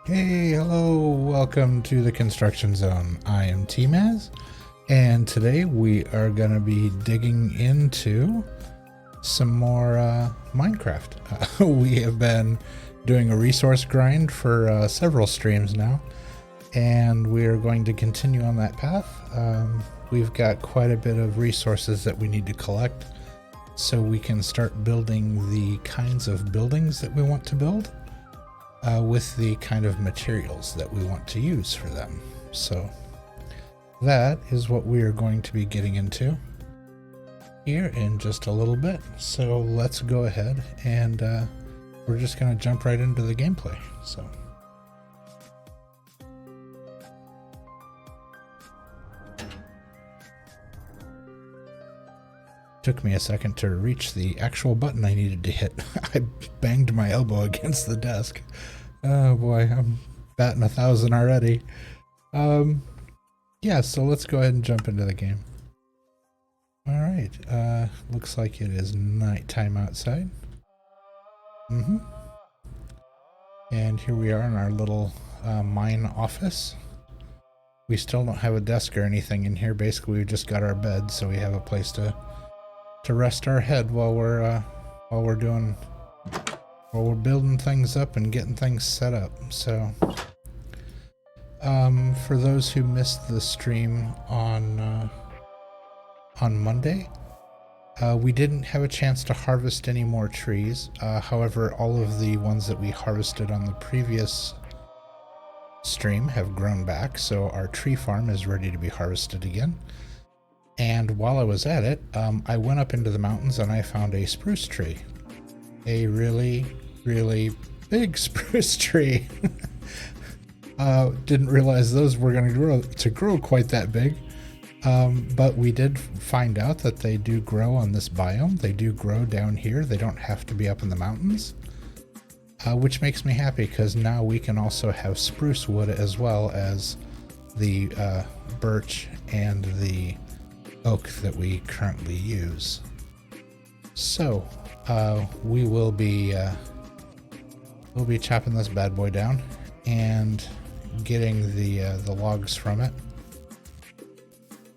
Hey, hello, welcome to the construction zone. I am tmaaz, and today we are going to be digging into some more Minecraft. We have been doing a resource grind for several streams now, and we are going to continue on that path. We've got quite a bit of resources that we need to collect so we can start building the kinds of buildings that we want to build. With the kind of materials that we want to use for them. So that is what we are going to be getting into here in just a little bit. So let's go ahead and we're just going to jump right into the gameplay. So took me a second to reach the actual button I needed to hit. I banged my elbow against the desk. Oh boy, I'm batting 1,000 already. Yeah, so let's go ahead and jump into the game. All right, looks like it is nighttime outside. And here we are in our little mine office. We still don't have a desk or anything in here. Basically, we've just got our bed, so we have a place to rest our head while we're building things up and getting things set up. So for those who missed the stream on Monday, we didn't have a chance to harvest any more trees. However, all of the ones that we harvested on the previous stream have grown back, so our tree farm is ready to be harvested again. And while I was at it, I went up into the mountains and I found a spruce tree. A really big spruce tree. Didn't realize those were going to grow quite that big. But we did find out that they do grow on this biome. They do grow down here. They don't have to be up in the mountains. Which makes me happy because now we can also have spruce wood as well as the birch and the oak that we currently use. So we will be we'll be chopping this bad boy down and getting the logs from it,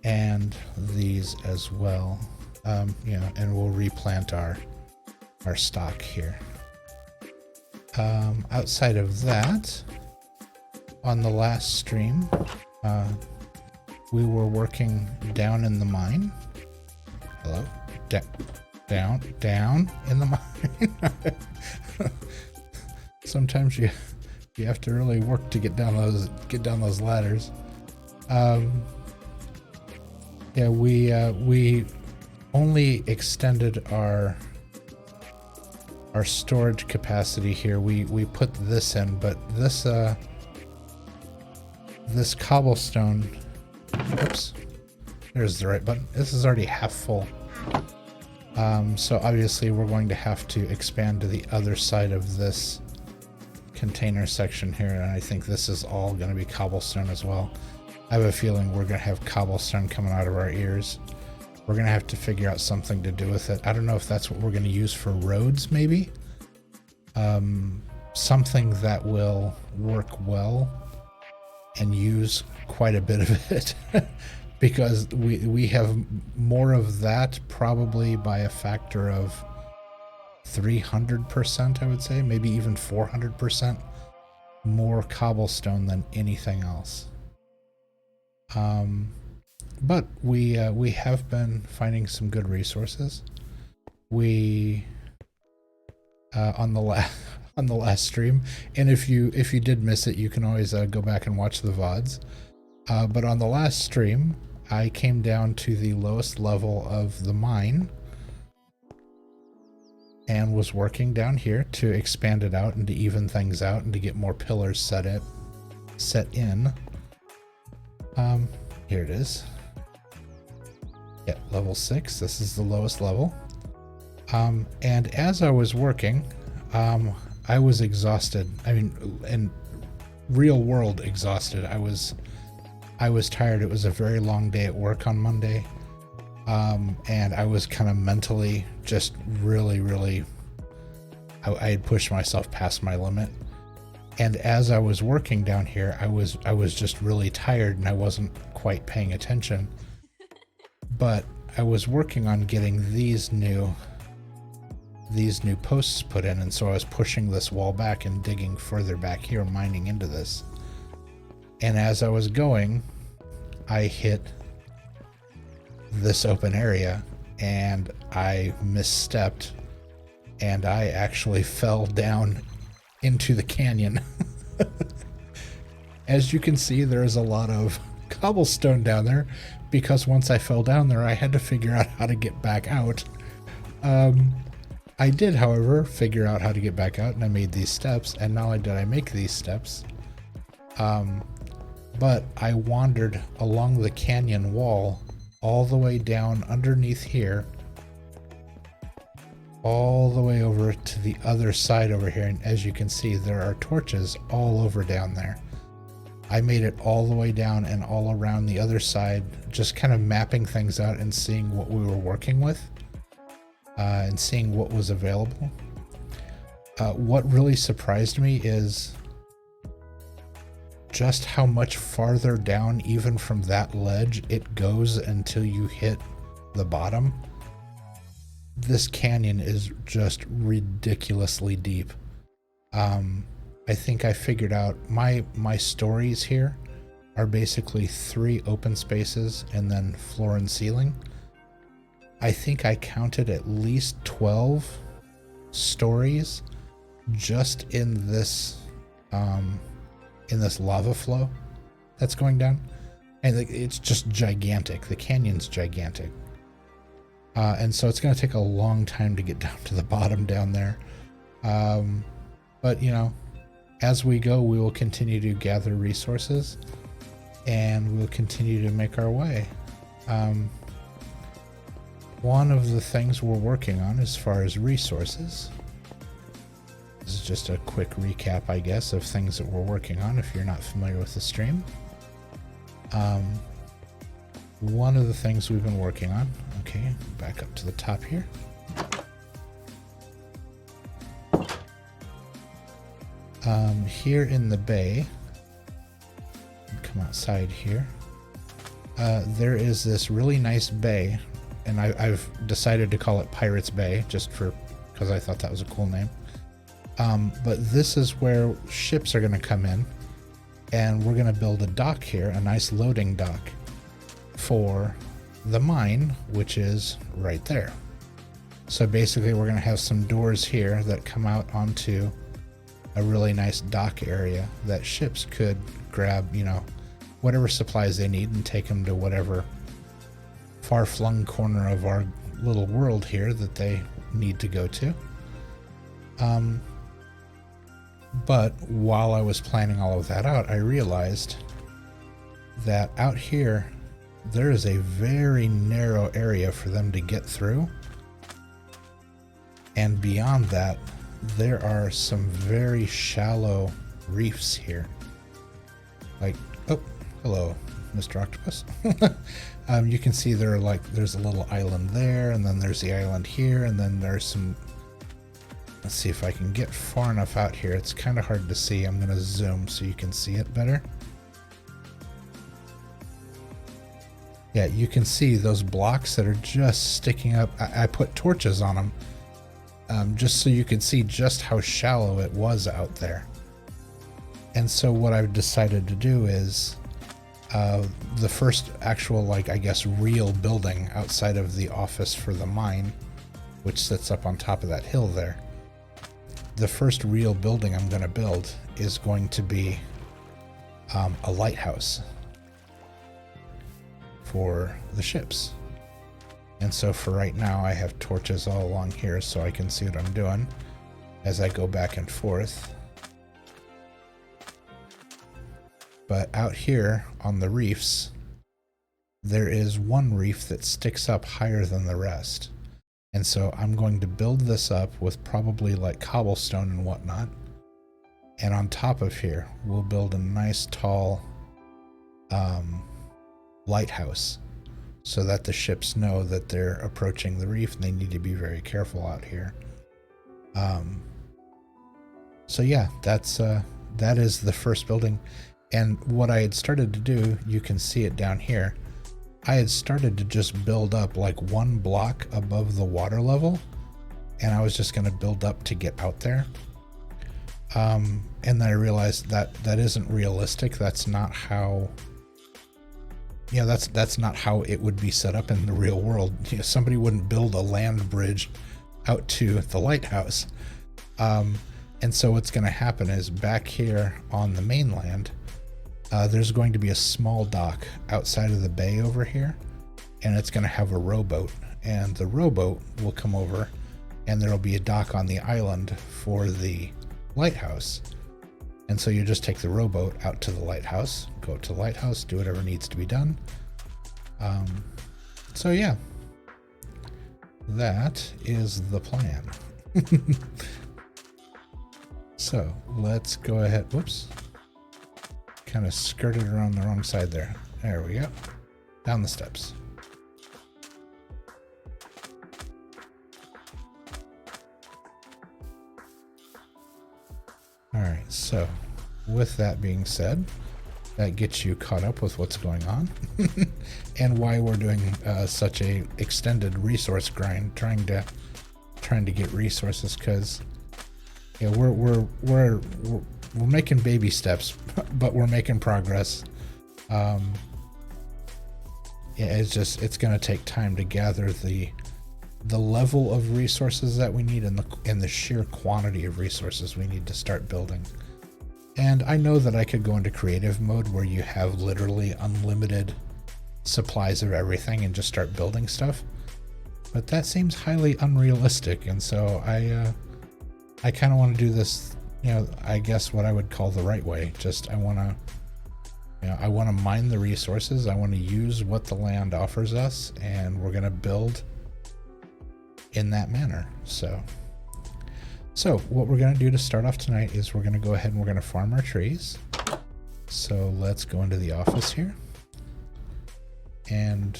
and these as well. And we'll replant our stock here. Outside of that, on the last stream, we were working down in the mine. Hello? Down in the mine. Sometimes you have to really work to get down those ladders. Yeah, we only extended our storage capacity here. We put this in, but this cobblestone. Oops, there's the right button. This is already half full. So obviously we're going to have to expand to the other side of this container section here, and I think this is all going to be cobblestone as well. I have a feeling we're going to have cobblestone coming out of our ears. We're going to have to figure out something to do with it. I don't know if that's what we're going to use for roads, maybe. Something that will work well and use quite a bit of it. Because we have more of that, probably by a factor of 300%, I would say, maybe even 400% more cobblestone than anything else. But we have been finding some good resources. We on the last stream, and if you did miss it, you can always go back and watch the VODs. But on the last stream, I came down to the lowest level of the mine and was working down here to expand it out and to even things out and to get more pillars set in. Here it is. Yeah, level 6. This is the lowest level. And as I was working, I was exhausted. I mean, in real world exhausted. I was tired. It was a very long day at work on Monday. And I was kind of mentally just really, I had pushed myself past my limit. And as I was working down here, I was just really tired and I wasn't quite paying attention. But I was working on getting these new posts put in, and so I was pushing this wall back and digging further back here, mining into this. And as I was going, I hit this open area and I misstepped and I actually fell down into the canyon. As you can see, there's a lot of cobblestone down there because once I fell down there, I had to figure out how to get back out. I did, however, figure out how to get back out, and I made these steps, and not only did I make these steps, but I wandered along the canyon wall all the way down underneath here, all the way over to the other side over here, and as you can see, there are torches all over down there. I made it all the way down and all around the other side, just kind of mapping things out and seeing what we were working with. And seeing what was available. What really surprised me is just how much farther down, even from that ledge, it goes until you hit the bottom. This canyon is just ridiculously deep. I think I figured out my stories here are basically 3 open spaces and then floor and ceiling. I think I counted at least 12 stories just in this lava flow that's going down, and it's just gigantic. The canyon's gigantic, and so it's going to take a long time to get down to the bottom down there. But you know, as we go, we will continue to gather resources, and we'll continue to make our way. One of the things we're working on as far as resources, this is just a quick recap, I guess, of things that we're working on if you're not familiar with the stream. One of the things we've been working on, okay, back up to the top here. Here in the bay, come outside here, there is this really nice bay. And I've decided to call it Pirates Bay just because I thought that was a cool name. But this is where ships are going to come in, and we're going to build a dock here, a nice loading dock for the mine, which is right there. So basically we're going to have some doors here that come out onto a really nice dock area that ships could grab, you know, whatever supplies they need and take them to whatever far-flung corner of our little world here that they need to go to. But while I was planning all of that out, I realized that out here there is a very narrow area for them to get through, and beyond that there are some very shallow reefs here. Like, oh, hello, Mr. Octopus. You can see there's a little island there, and then there's the island here, and then there's some. Let's see if I can get far enough out here. It's kind of hard to see. I'm going to zoom so you can see it better. Yeah, you can see those blocks that are just sticking up. I put torches on them just so you could see just how shallow it was out there. And so what I've decided to do is the first actual, like, I guess, real building outside of the office for the mine, which sits up on top of that hill there. The first real building I'm going to build is going to be a lighthouse for the ships. And so for right now, I have torches all along here so I can see what I'm doing as I go back and forth. But out here on the reefs, there is one reef that sticks up higher than the rest. And so I'm going to build this up with probably like cobblestone and whatnot. And on top of here, we'll build a nice tall lighthouse so that the ships know that they're approaching the reef and they need to be very careful out here. So yeah, that's that is the first building. And what I had started to do, you can see it down here, I had started to just build up like one block above the water level, and I was just going to build up to get out there. And then I realized that that isn't realistic. That's not how, you know, that's not how it would be set up in the real world. You know, somebody wouldn't build a land bridge out to the lighthouse. And so what's going to happen is back here on the mainland, there's going to be a small dock outside of the bay over here, and it's going to have a rowboat, and the rowboat will come over, and there'll be a dock on the island for the lighthouse. And so you just take the rowboat out to the lighthouse, go to the lighthouse, do whatever needs to be done. So yeah, that is the plan. So let's go ahead. Whoops. Kind of skirted around the wrong side there. There we go. Down the steps. All right, so with that being said, that gets you caught up with what's going on and why we're doing such a extended resource grind, trying to get resources, because yeah, we're making baby steps, but we're making progress. Yeah, it's going to take time to gather the level of resources that we need and the sheer quantity of resources we need to start building. And I know that I could go into creative mode where you have literally unlimited supplies of everything and just start building stuff, but that seems highly unrealistic. And so I kind of want to do this, you know, I guess what I would call the right way. Just I want to mine the resources. I want to use what the land offers us, and we're going to build in that manner. So what we're going to do to start off tonight is we're going to go ahead and we're going to farm our trees. So let's go into the office here, and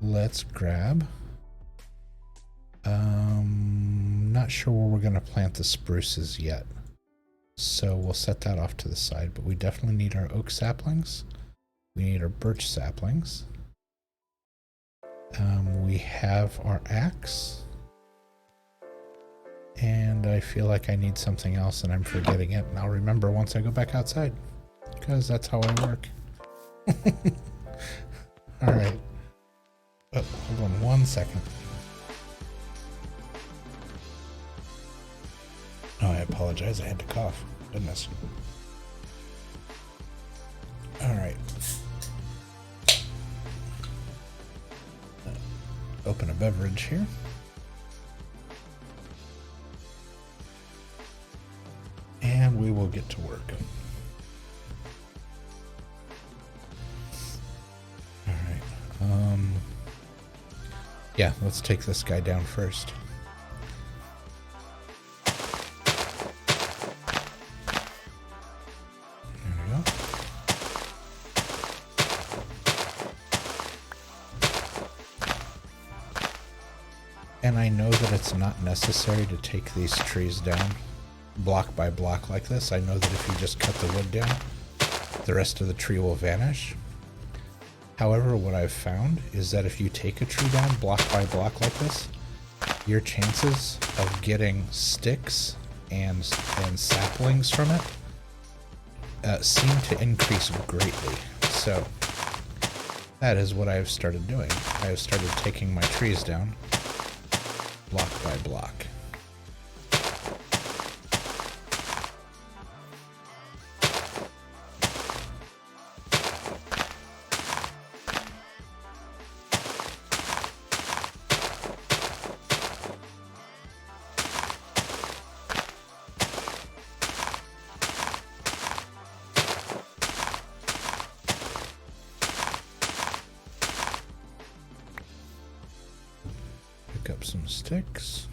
let's grab, not sure where we're going to plant the spruces yet, so we'll set that off to the side, but we definitely need our oak saplings. We need our birch saplings. We have our axe, and I feel like I need something else and I'm forgetting it, and I'll remember once I go back outside, because that's how I work. All right. Oh, hold on 1 second. Oh, I apologize. I had to cough. Goodness. All right. Open a beverage here. And we will get to work. All right. Yeah, let's take this guy down first. And I know that it's not necessary to take these trees down block by block like this. I know that if you just cut the wood down, the rest of the tree will vanish. However, what I've found is that if you take a tree down block by block like this, your chances of getting sticks and saplings from it seem to increase greatly. So that is what I've started doing. I have started taking my trees down block by block. Pick up some sticks.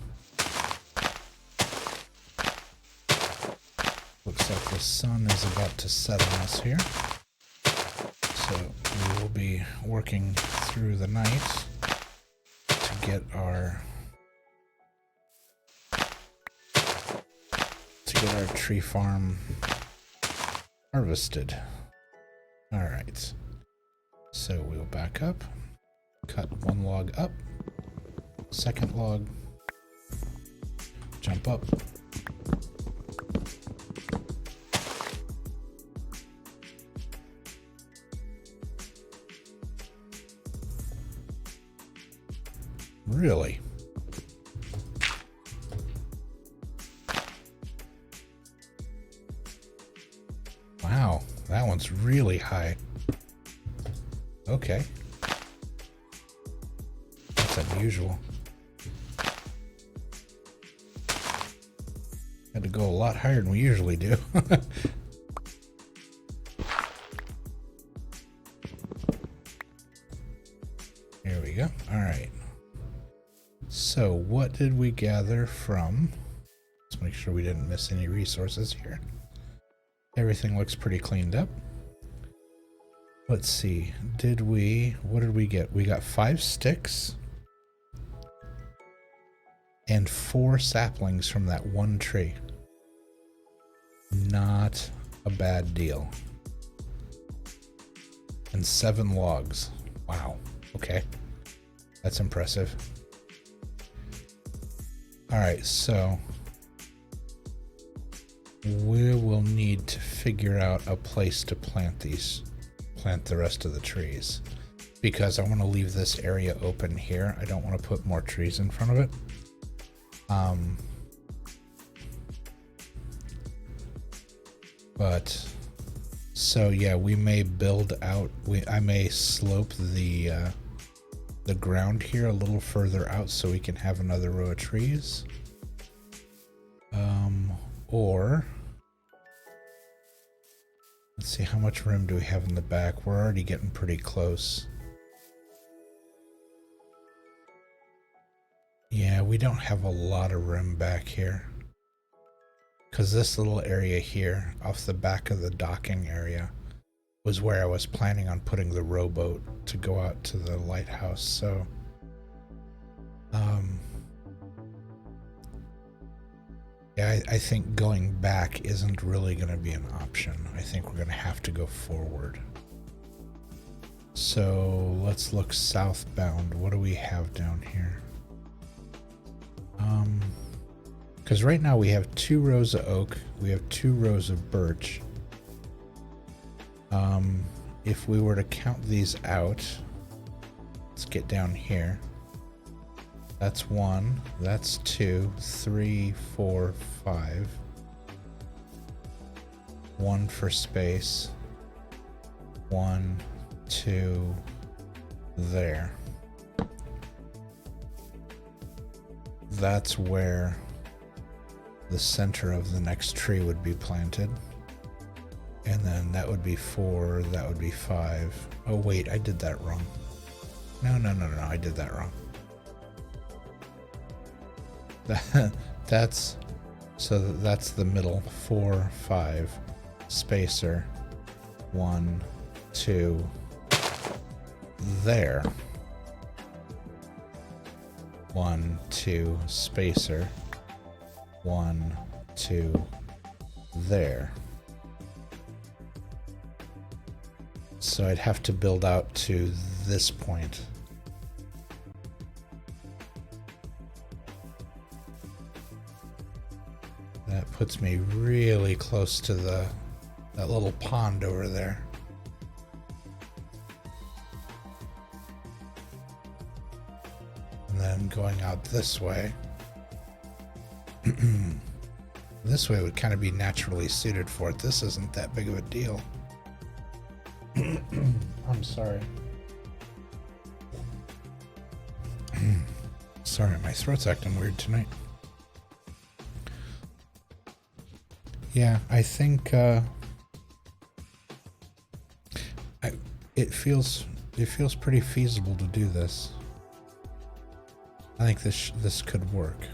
Looks like the sun is about to set on us here, so we will be working through the night to get our get our tree farm harvested. All right. So we'll back up, cut one log up, second log, jump up. Really? Wow, that one's really high. Okay. That's unusual. Had to go a lot higher than we usually do. Here we go. All right. So what did we gather from? Let's make sure we didn't miss any resources here. Everything looks pretty cleaned up. Let's see. What did we get? We got 5 sticks and 4 saplings from that one tree. Not a bad deal. And 7 logs. Wow. Okay. That's impressive. Alright, so we will need to figure out a place to plant the rest of the trees, because I want to leave this area open here. I don't want to put more trees in front of it. But so yeah, we may build out. I may slope the ground here a little further out so we can have another row of trees. Or let's see, how much room do we have in the back? We're already getting pretty close. Yeah, we don't have a lot of room back here, because this little area here off the back of the docking area was where I was planning on putting the rowboat to go out to the lighthouse. So yeah, I think going back isn't really going to be an option. I think we're going to have to go forward. So let's look southbound. What do we have down here? Because right now we have 2 rows of oak, we have 2 rows of birch. If we were to count these out, let's get down here. That's 1, that's 2, 3, 4, 5. 1 for space. 1, 2, there. That's where the center of the next tree would be planted. And then that would be 4, that would be 5. Oh wait, I did that wrong. No, I did that wrong. That's the middle. 4, 5, spacer, 1, 2, there. 1, 2, spacer, 1, 2, there. So I'd have to build out to this point. That puts me really close to that little pond over there. And then going out this way. This way would kind of be naturally suited for it. This isn't that big of a deal. I'm sorry. Sorry, my throat's acting weird tonight. Yeah, I think it feels pretty feasible to do this. I think this could work.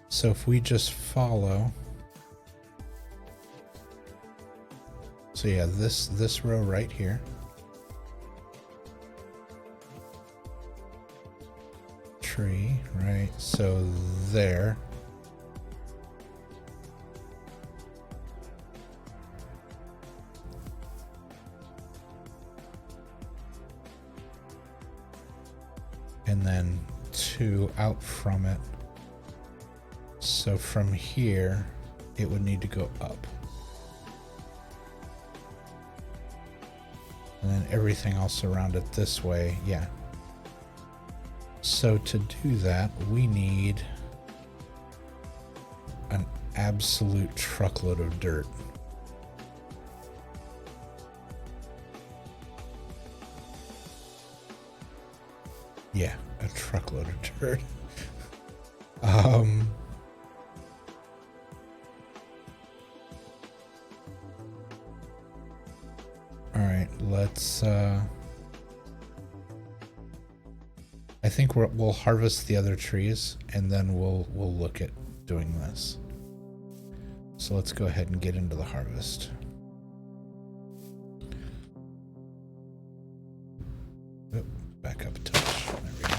So if we just follow, so yeah, this row right here, tree, right? So there, and then 2 out from it. So from here, it would need to go up. And then everything else around it this way, yeah. So to do that, we need an absolute truckload of dirt. Yeah, a truckload of dirt. All right, let's I think we'll harvest the other trees and then we'll look at doing this. So let's go ahead and get into the harvest. Oh, back up a touch. There we go.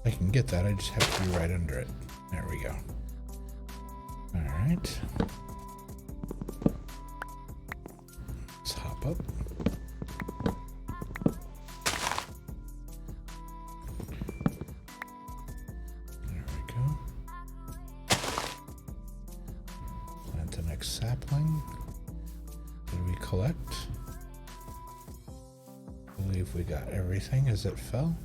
I can get that, I just have to be right under it. There we go. Alright. Let's hop up. There we go. Plant the next sapling. Did we collect? I believe we got everything as it fell.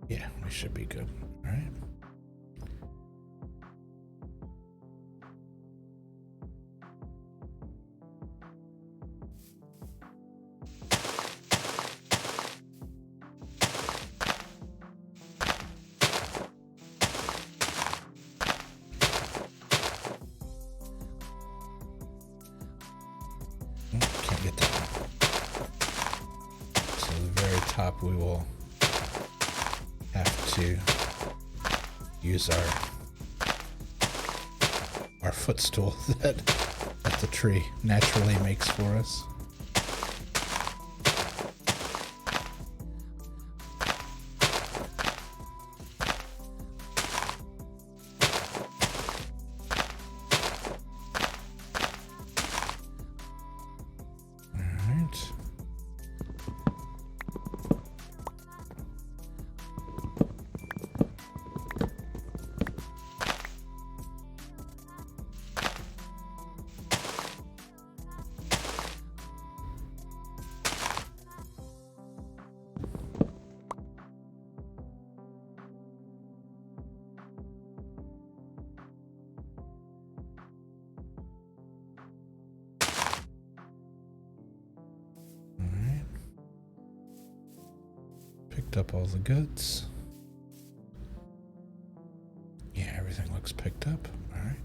Yeah, we should be good. All right. Can't get that one. So the very top we will have to use our footstool that the tree naturally makes for us. Picked up all the goods. Yeah, everything looks picked up. All right.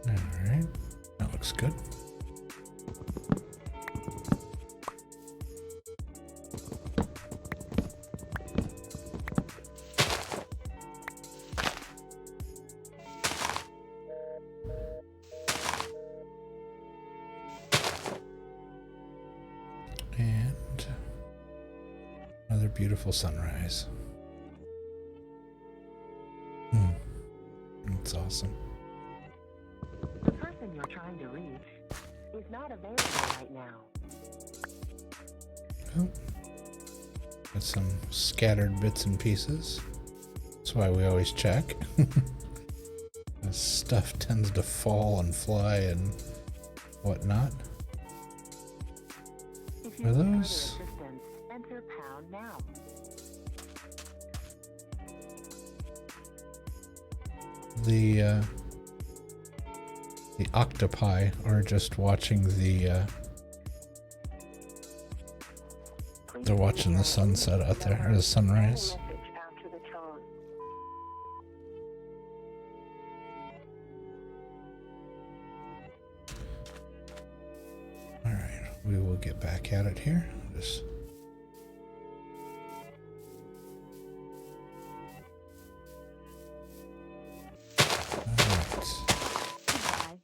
Alright, that looks good. And another beautiful sunrise. That's awesome. you're trying to reach is not available right now. Oh. Got some scattered bits and pieces. That's why we always check. This stuff tends to fall and fly and whatnot. If you Are need further those? assistance, enter pound now. The octopi are just watching the they're watching the sunset out there, or the sunrise. Message after the tone. Alright, we will get back at it here. Just alright. Goodbye.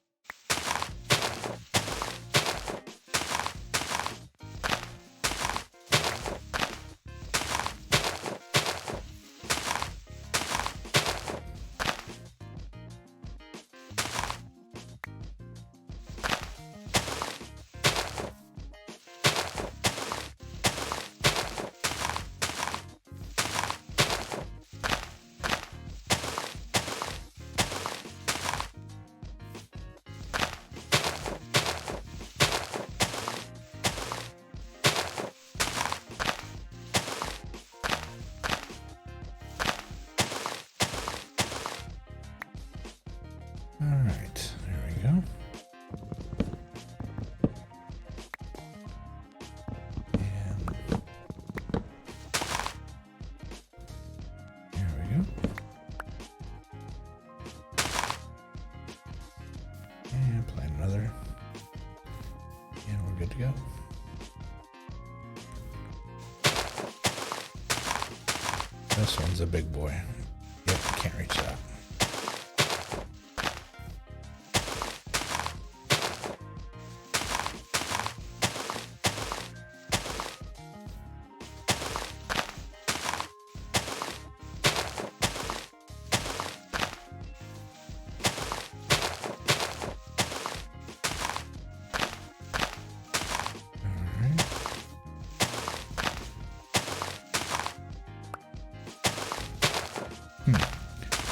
Alright, there we go. And there we go. And plant another. And we're good to go. This one's a big boy. Yep, can't reach that.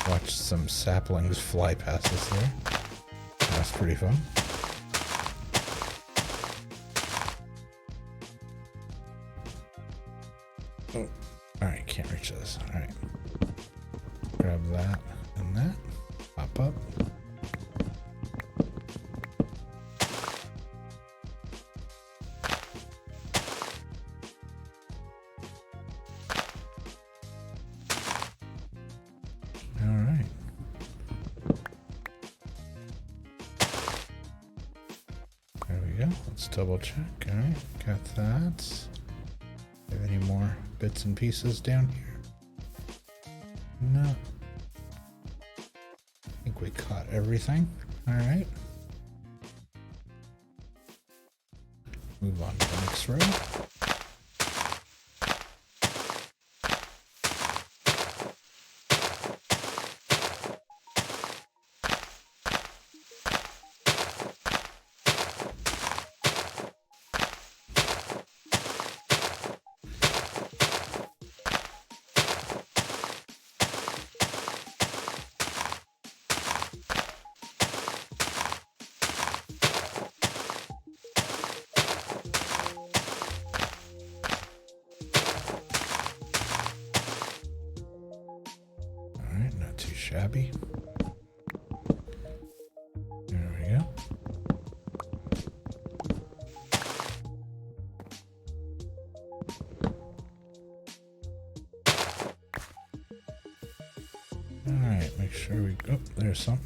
Watch some saplings fly past us there. That's pretty fun. Oh, alright, can't reach this. Alright. Grab that and that. Pop up. Alright. There we go. Let's double check. Alright, got that. Have any more bits and pieces down here? No. I think we caught everything. Alright. Move on to the next row. Alright, not too shabby. There we go. Alright, make sure we... Oh, there's some.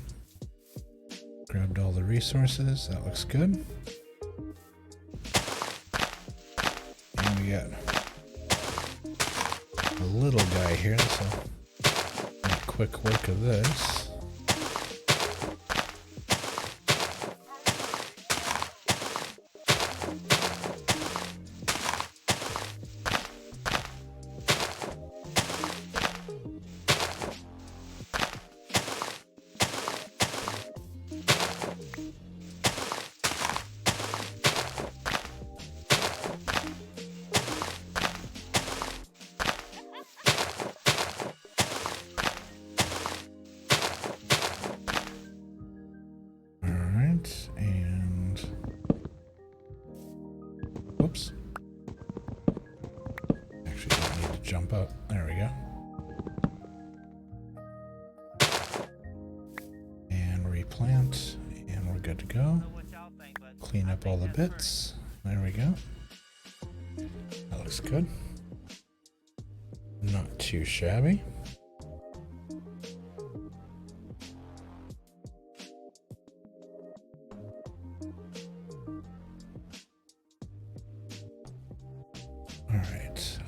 Grabbed all the resources. That looks good. And we got a little guy here, so make quick work of this. right, and whoops. Actually, don't need to jump up. There we go. And replant, and we're good to go. Clean up all the bits. There we go. That looks good. Not too shabby. All right.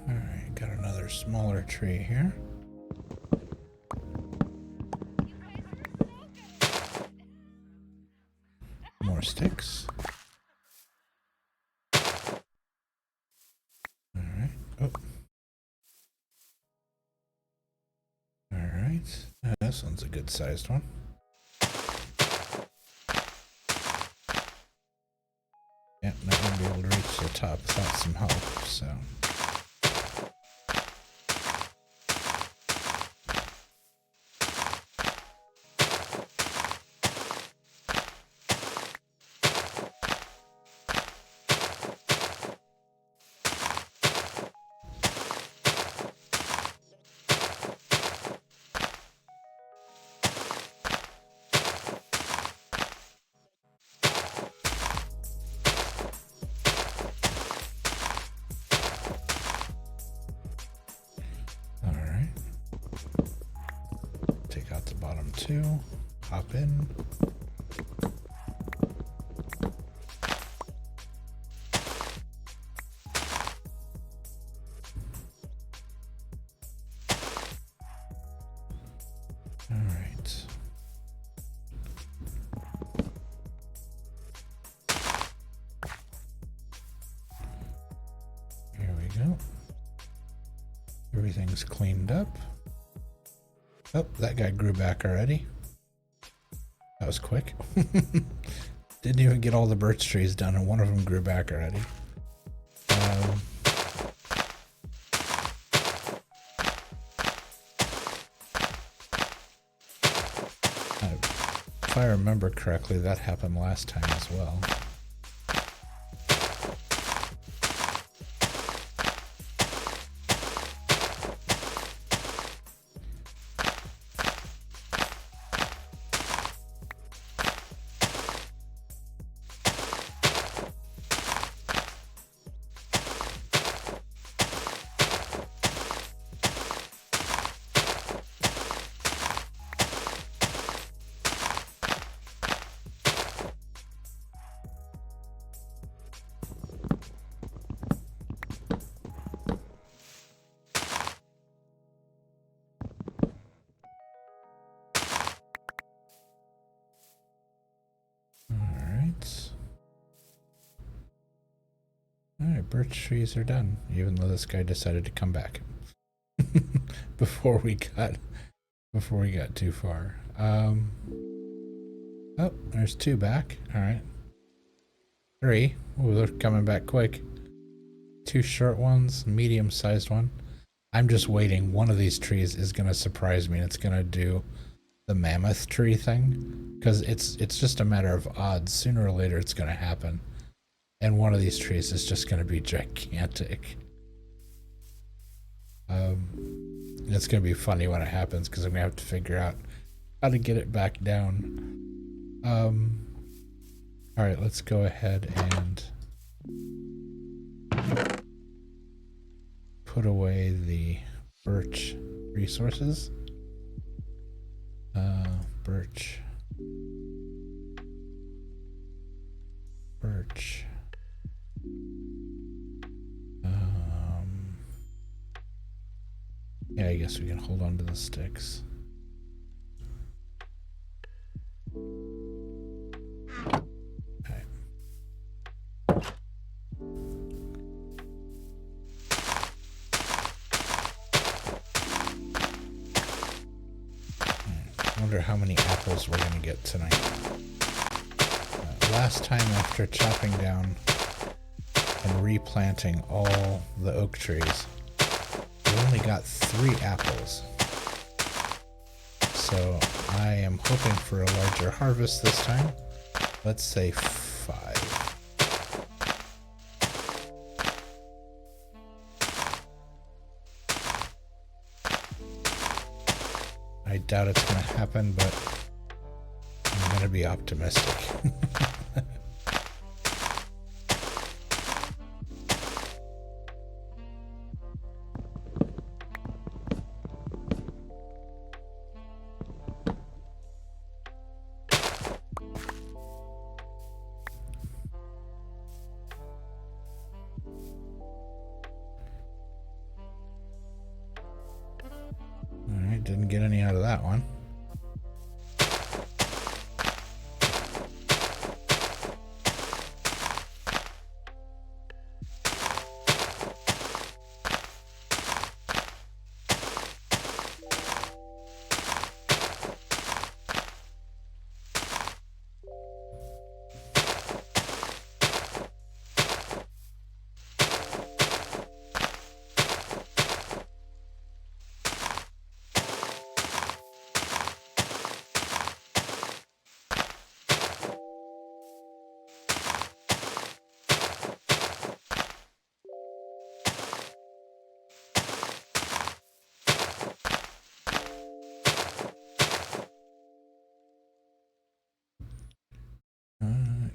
Alright, got another smaller tree here. More sticks. Alright. Oh. Alright. This one's a good sized one. Yeah, not gonna be able to reach the top without some help, so. Alright. Take out the bottom two. Hop in. Alright. Here we go. Everything's cleaned up. Oh, that guy grew back already. That was quick. Didn't even get all the birch trees done, and one of them grew back already. If I remember correctly, that happened last time as well. Alright, birch trees are done, even though this guy decided to come back before we got too far. Oh, there's two back. Alright. Three. Oh, they're coming back quick. Two short ones, medium sized one. I'm just waiting. One of these trees is gonna surprise me, and it's gonna do the mammoth tree thing. Because it's just a matter of odds. Sooner or later it's gonna happen. And one of these trees is just going to be gigantic. It's going to be funny when it happens, because I'm going to have to figure out how to get it back down. Alright, let's go ahead and put away the birch resources. Birch. I guess we can hold on to the sticks. Okay. I wonder how many apples we're gonna get tonight. Last time, after chopping down and replanting all the oak trees, we only got 3 apples. So I am hoping for a larger harvest this time. Let's say 5. I doubt it's going to happen, but I'm going to be optimistic. Alright, didn't get any out of that one.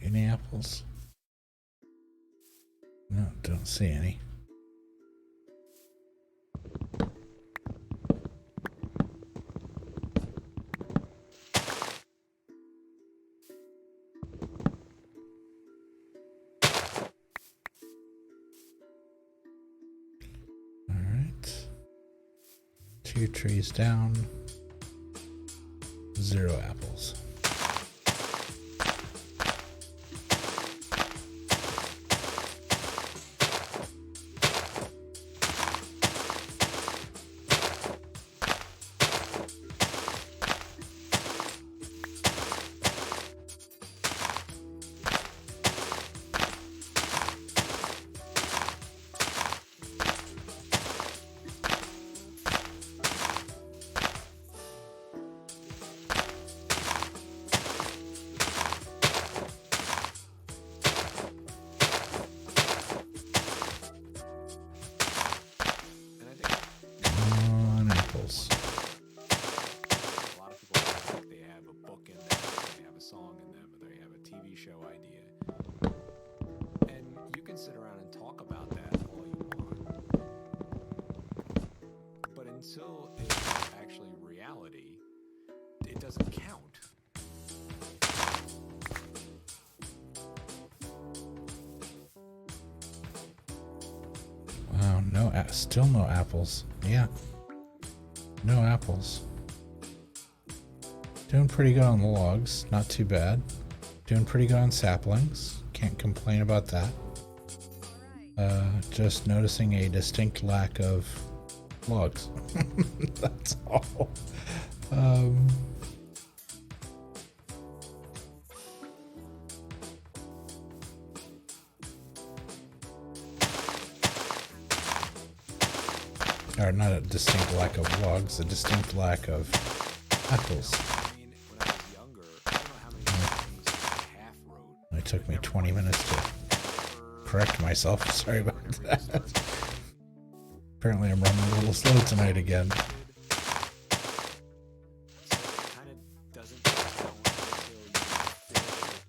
Any apples? No, don't see any. All right. 2 trees down. 0 apples. Apples. A lot of people think they have a book in them, they have a song in them, or they have a TV show idea. And you can sit around and talk about that all you want. But until it's actually reality, it doesn't count. Wow, no, still no apples. Yeah. No apples. Doing pretty good on the logs, not too bad. Doing pretty good on saplings, can't complain about that. Just noticing a distinct lack of logs. That's all. Or not a distinct lack of logs, a distinct lack of apples. I mean, when I was younger, I don't know how many things I half wrote. It took me 20 minutes to correct myself. Sorry about that. Apparently I'm running a little slow tonight again. So it kind of doesn't count until you finish it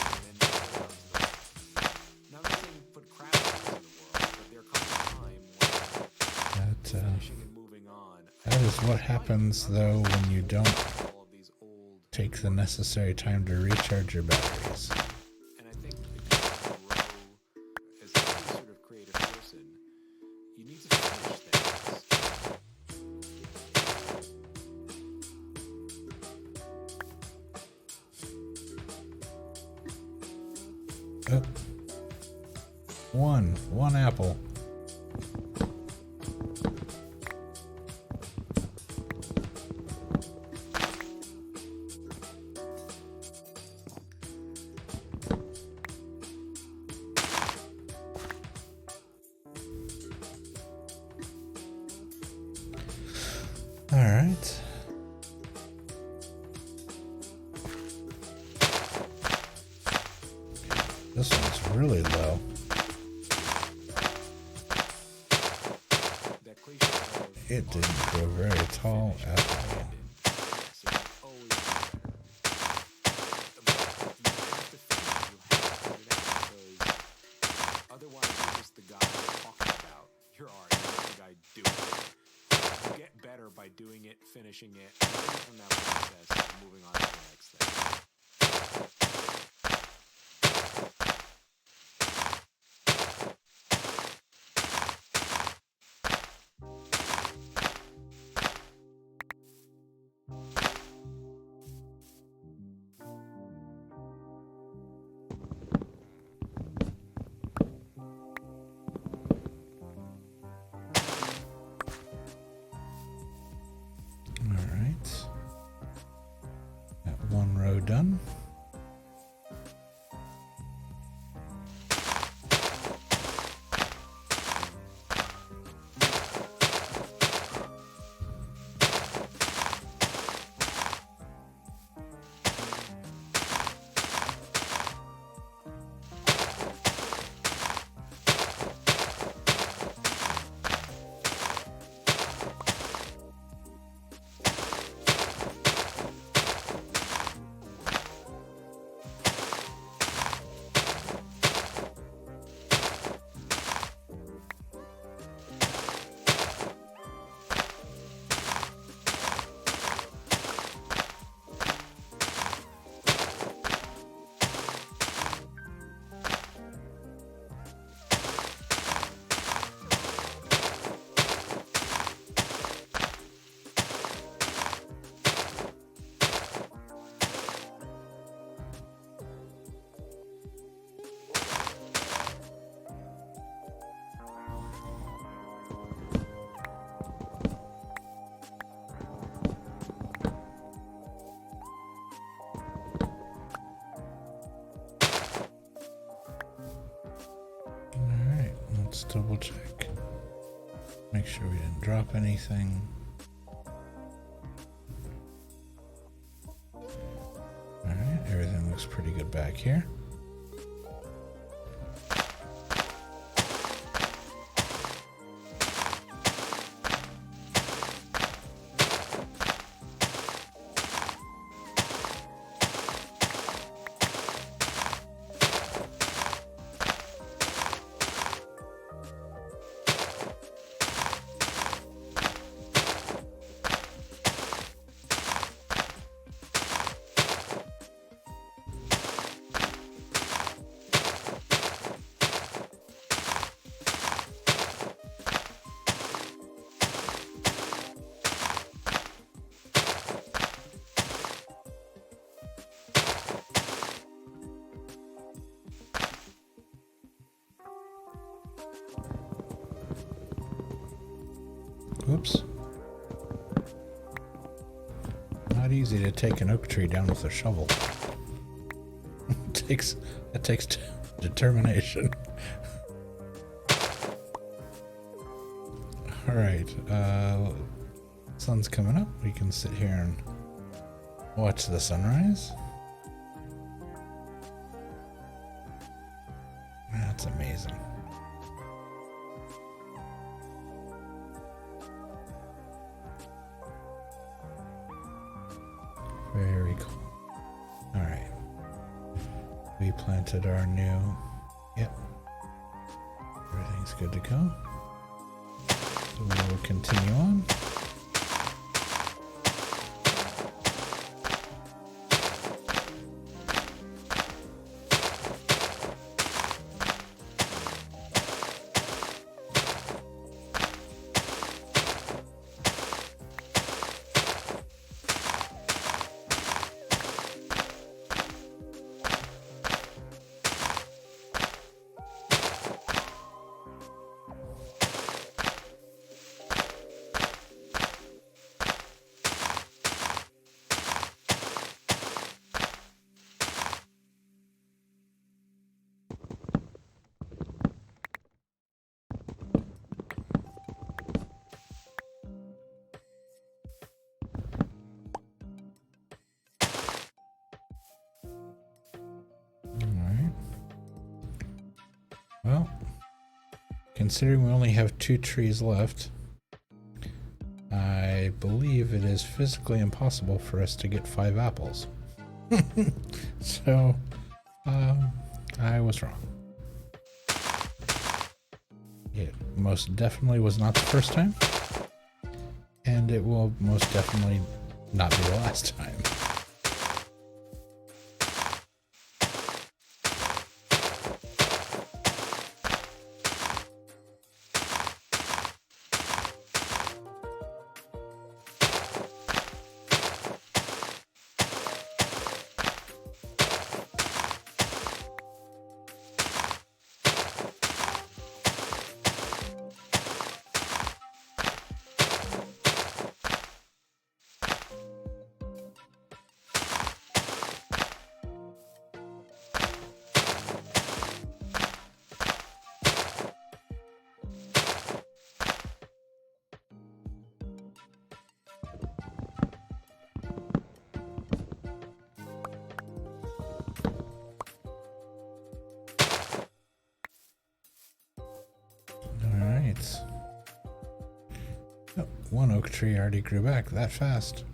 and then move on to the. Now, I'm not saying put crap into the world, but there comes a time when finishing and moving on. That is what happens though when you don't All of these old. take the necessary time to recharge your batteries. And I think if you want to grow as any sort of creative person, you need to finish things. Oh. One apple. All right. This one's really low. That cliche of It didn't grow very tall at all. so you always do better. But you have to finish it. You have to put it out because otherwise you're just the guy talking about your art. You're not the guy doing it. You get better by doing it, finishing it, learning from that process, and moving on to the next thing. All right. Got one row done. All right, let's double check. Make sure we didn't drop anything. All right, everything looks pretty good back here. Whoops. Not easy to take an oak tree down with a shovel. It takes determination. All right, sun's coming up. We can sit here and watch the sunrise. That's amazing. Very cool. All right. We planted our new, yep. Everything's good to go. So we will continue on. Well, considering we only have 2 trees left, I believe it is physically impossible for us to get 5 apples. So, I was wrong. It most definitely was not the first time, and it will most definitely not be the last time. Oh, one oak tree already grew back that fast.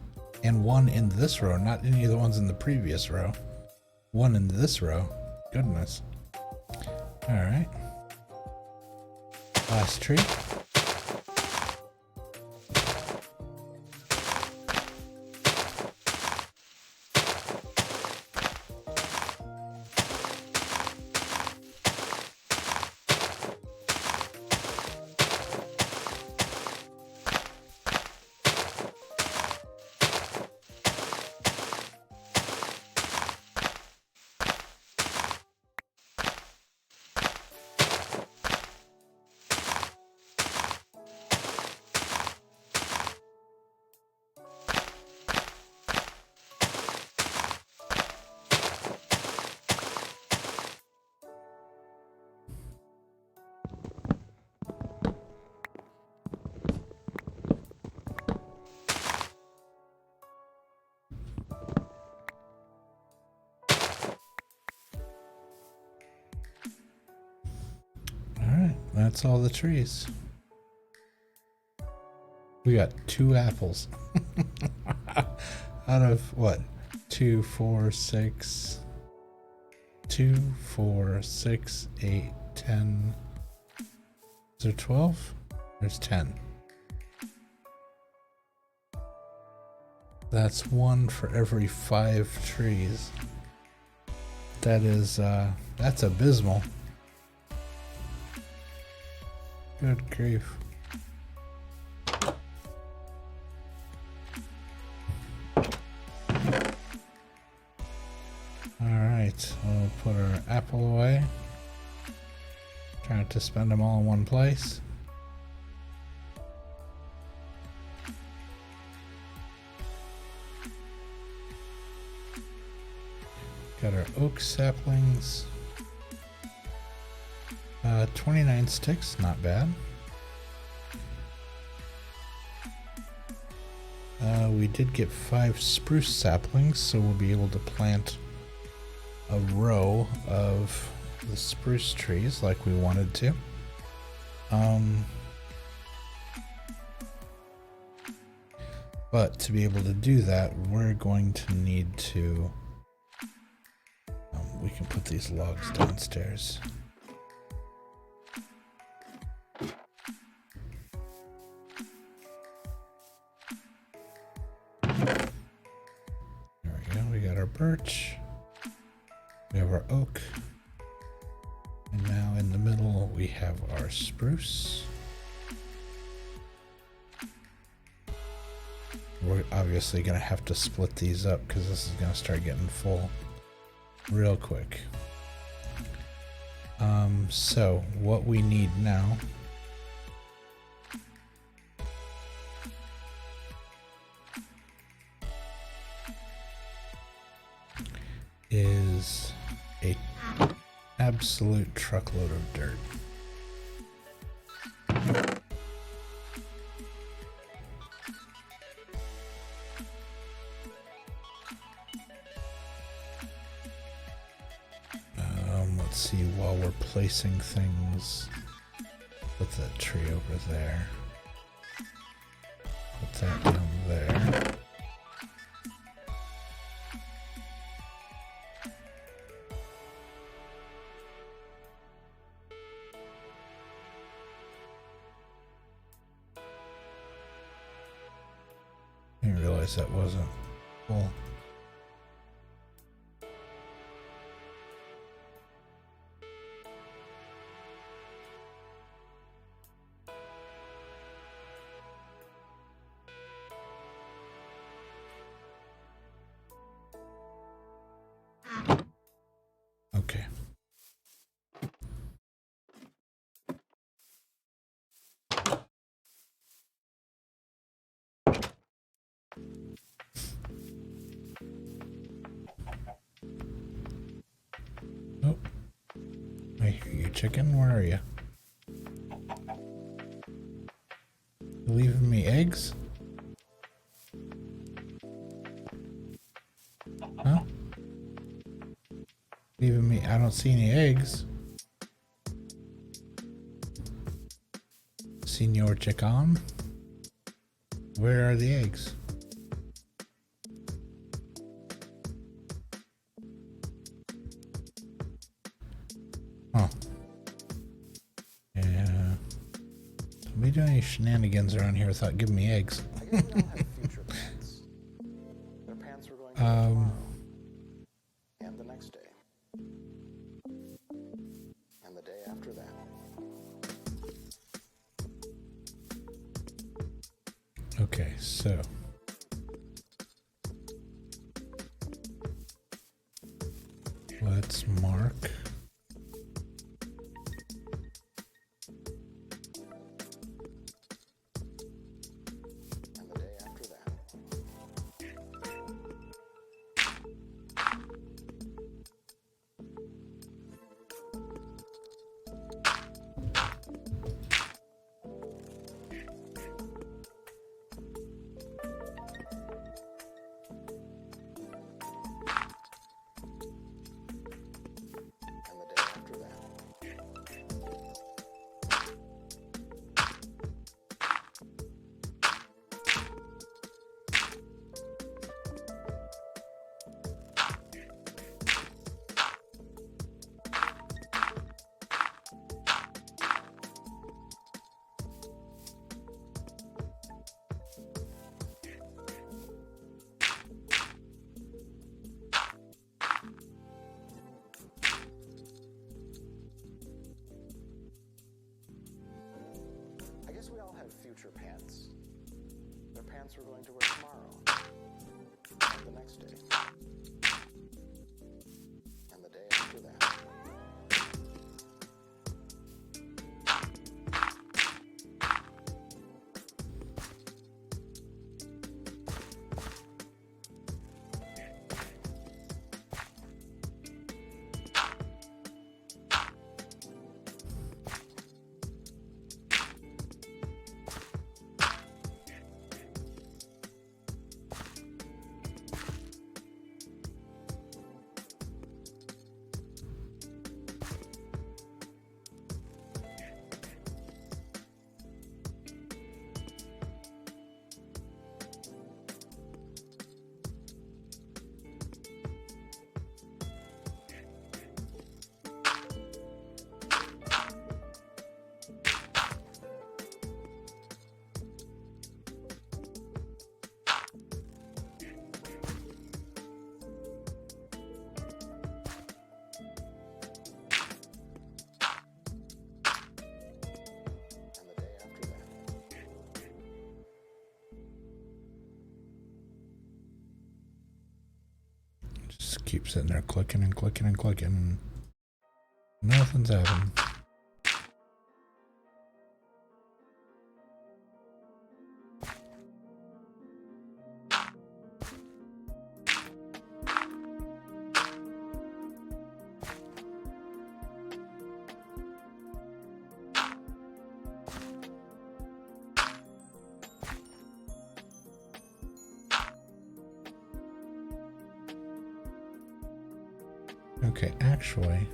And one in this row, not any of the ones in the previous row. One in this row. Goodness. Alright. Last tree. That's all the trees. We got 2 apples. Out of what? 2, 4, 6. 2, 4, 6, 8, 10. Is there 12? There's 10. That's 1 for every 5 trees. That is, that's abysmal. Good grief. Alright, we'll put our apple away. Try not to spend them all in one place. Got our oak saplings. 29 sticks, not bad. We did get 5 spruce saplings, so we'll be able to plant a row of the spruce trees like we wanted to. But to be able to do that, we're going to need to... we can put these logs downstairs. There we go, we got our birch. We have our oak. And now in the middle we have our spruce. We're obviously going to have to split these up because this is going to start getting full real quick. So what we need now is a absolute truckload of dirt. Let's see, while we're placing things. Put that tree over there. Put that down there. I didn't realize that wasn't full. Okay. Oh, I hear you, chicken. Where are you? You leaving me eggs? Huh? Leaving me? I don't see any eggs. Senor Chicken? Where are the eggs? Oh. Yeah. Don't be doing any shenanigans around here without giving me eggs. I guess we all have future pants. Their pants were going to wear tomorrow. And the next day. And the day after that. Okay, so. Let's mark. And the day after that. And the day after that. I guess we all have future pants. Their pants were going to wear tomorrow. And the next day. And the day after that. And the day after that. Just keep sitting there clicking and clicking and clicking. Nothing's happening. Okay, actually,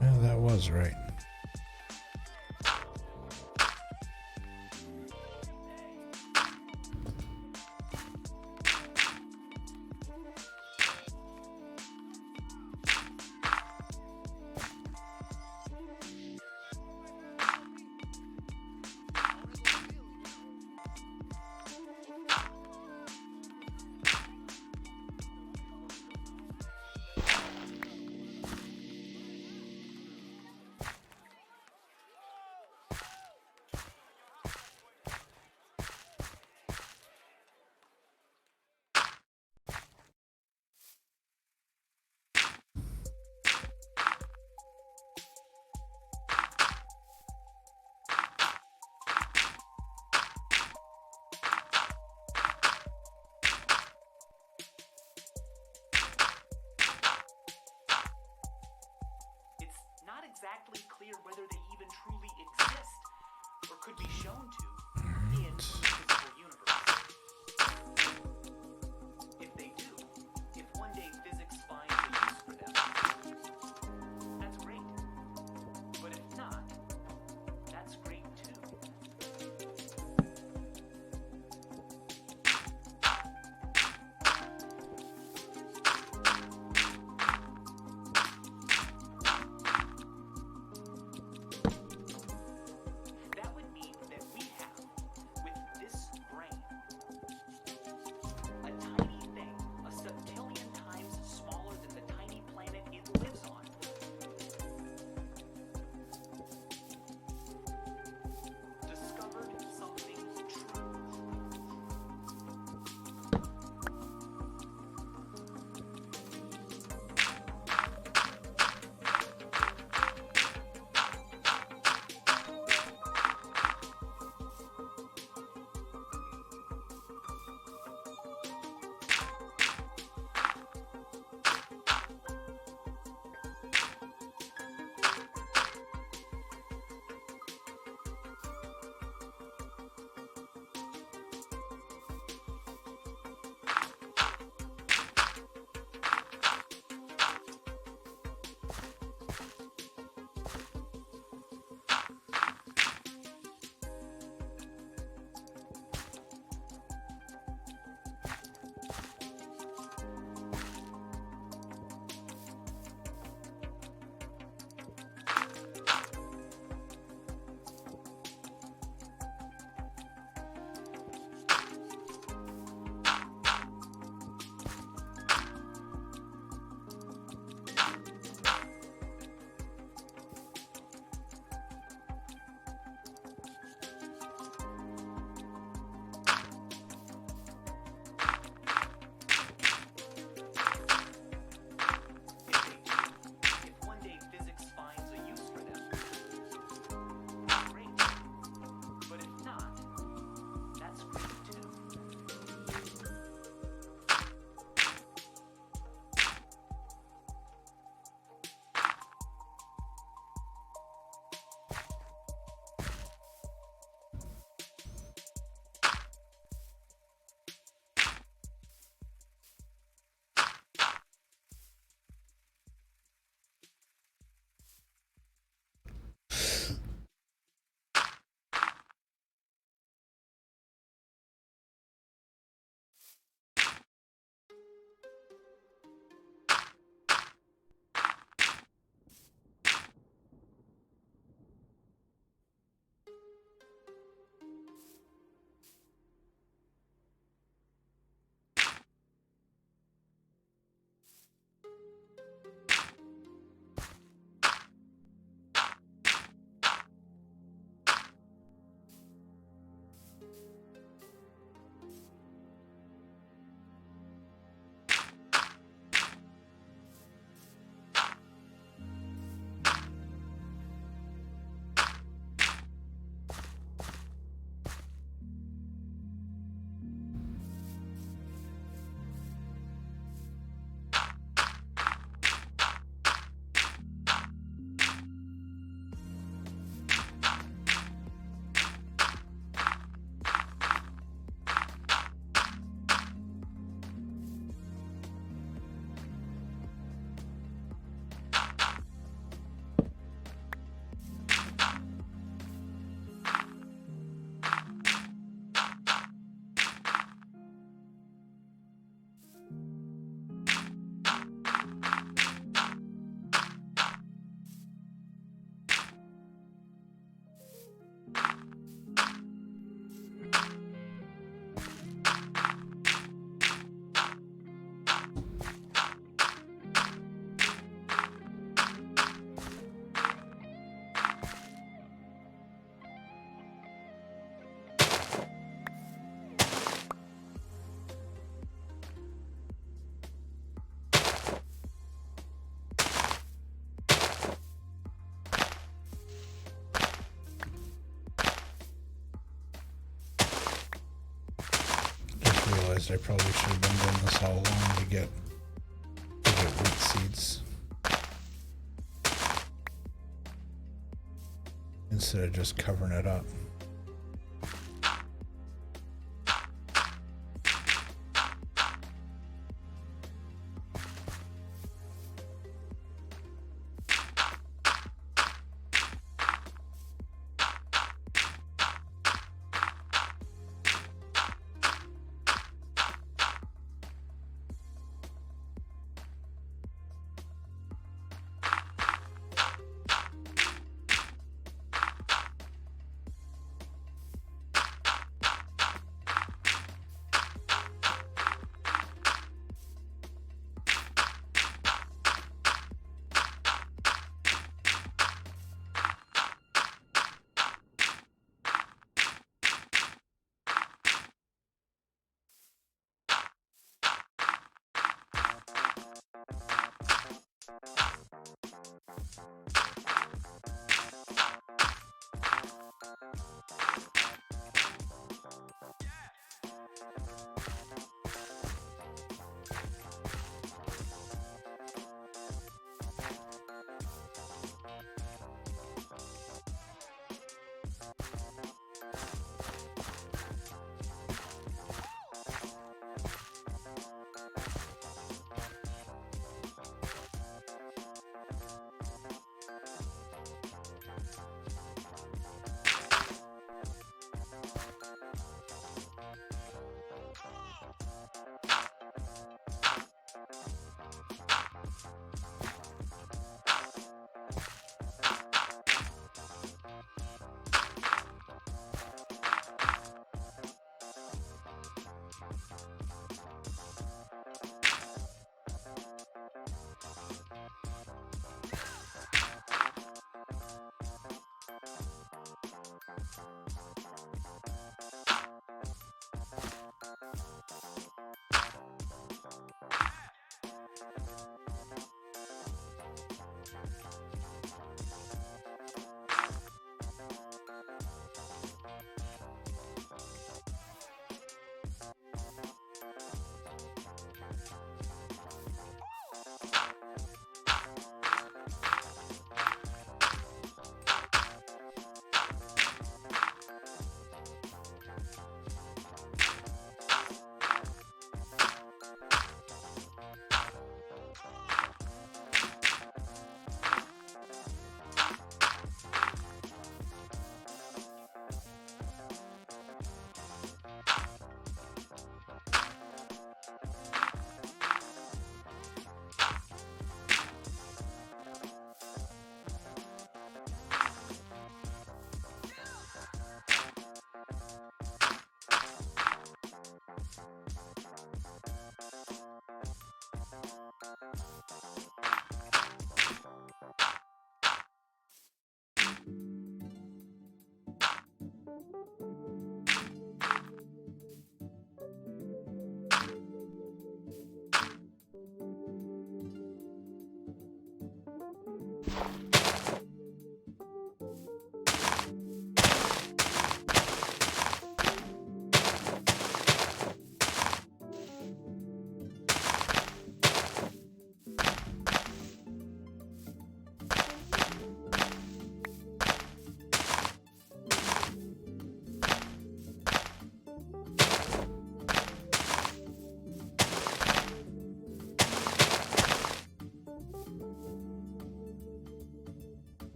Yeah, that was right. realized I probably should have been doing this all along to get wheat seeds instead of just covering it up.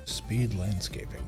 Speed landscaping.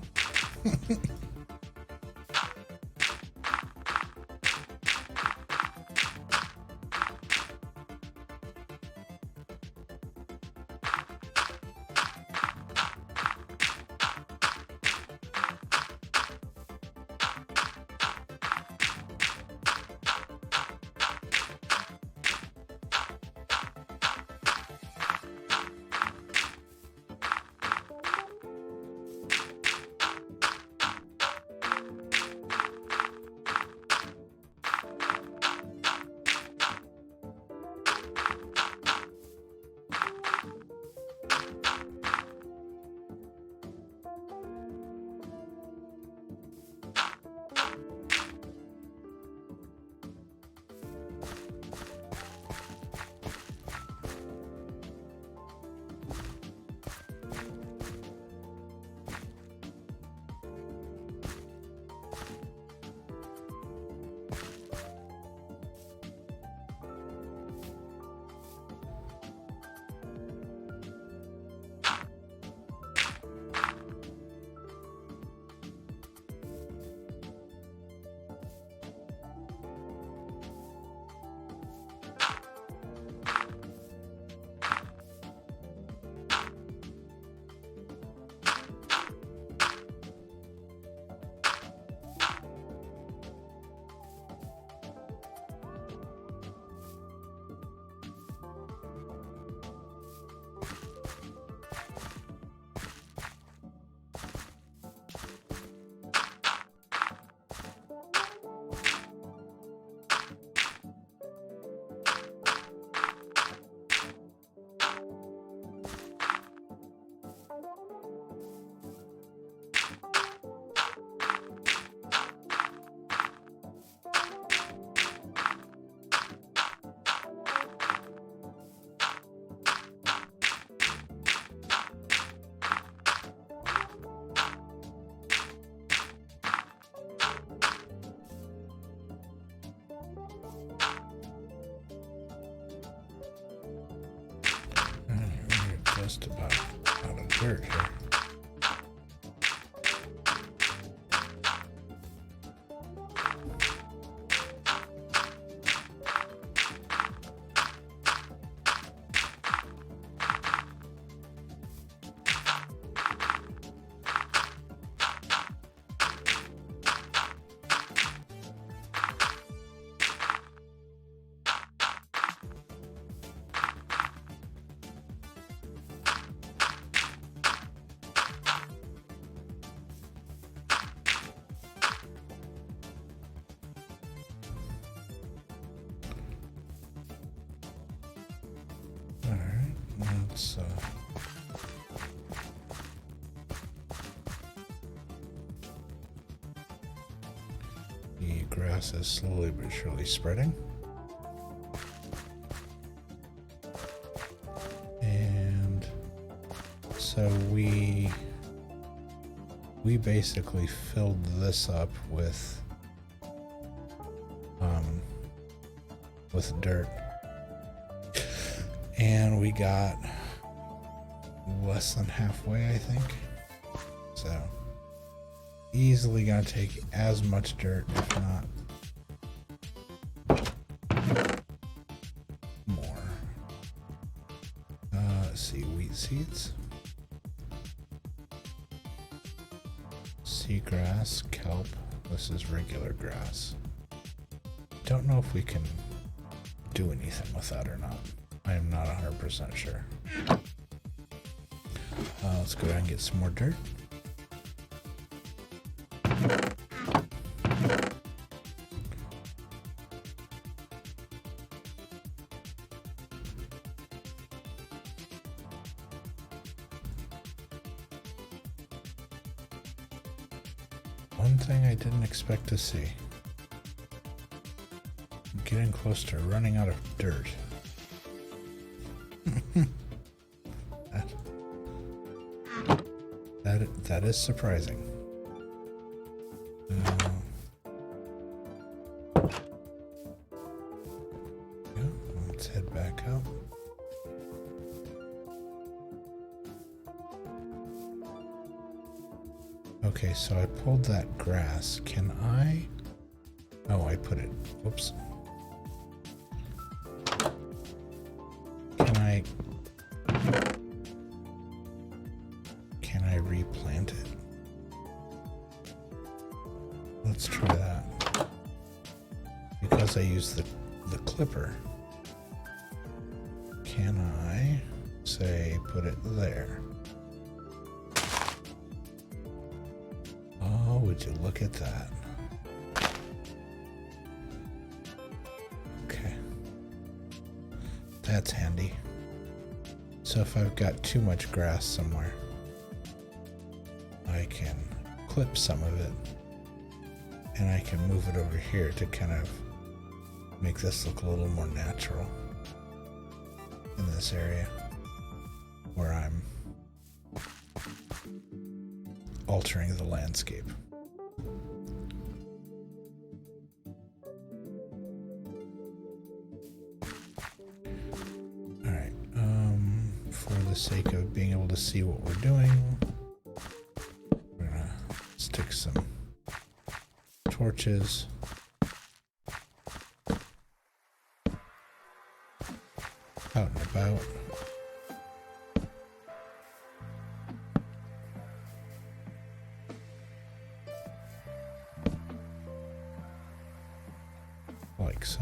Just about out of dirt here. Let's the grass is slowly but surely spreading. And so we basically filled this up with dirt. And we got less than halfway, I think. So easily gonna take as much dirt, if not more. Let's see, wheat seeds, seagrass, kelp. This is regular grass. Don't know if we can do anything with that or not. I am not 100% sure. Let's go down and get some more dirt. One thing I didn't expect to see. I'm getting close to running out of dirt. That is surprising. Yeah, let's head back up. Okay, so I pulled that grass. Can I? Oh, I put it. Whoops. Can I? Can I replant it? Let's try that. Because I used the clipper. Can I say put it there? Oh, would you look at that? Okay. That's handy. So if I've got too much grass somewhere, I can clip some of it and I can move it over here to kind of make this look a little more natural in this area where I'm altering the landscape. Alright, for the sake of being able to see what we're doing, we're gonna stick some torches out and about. Like so.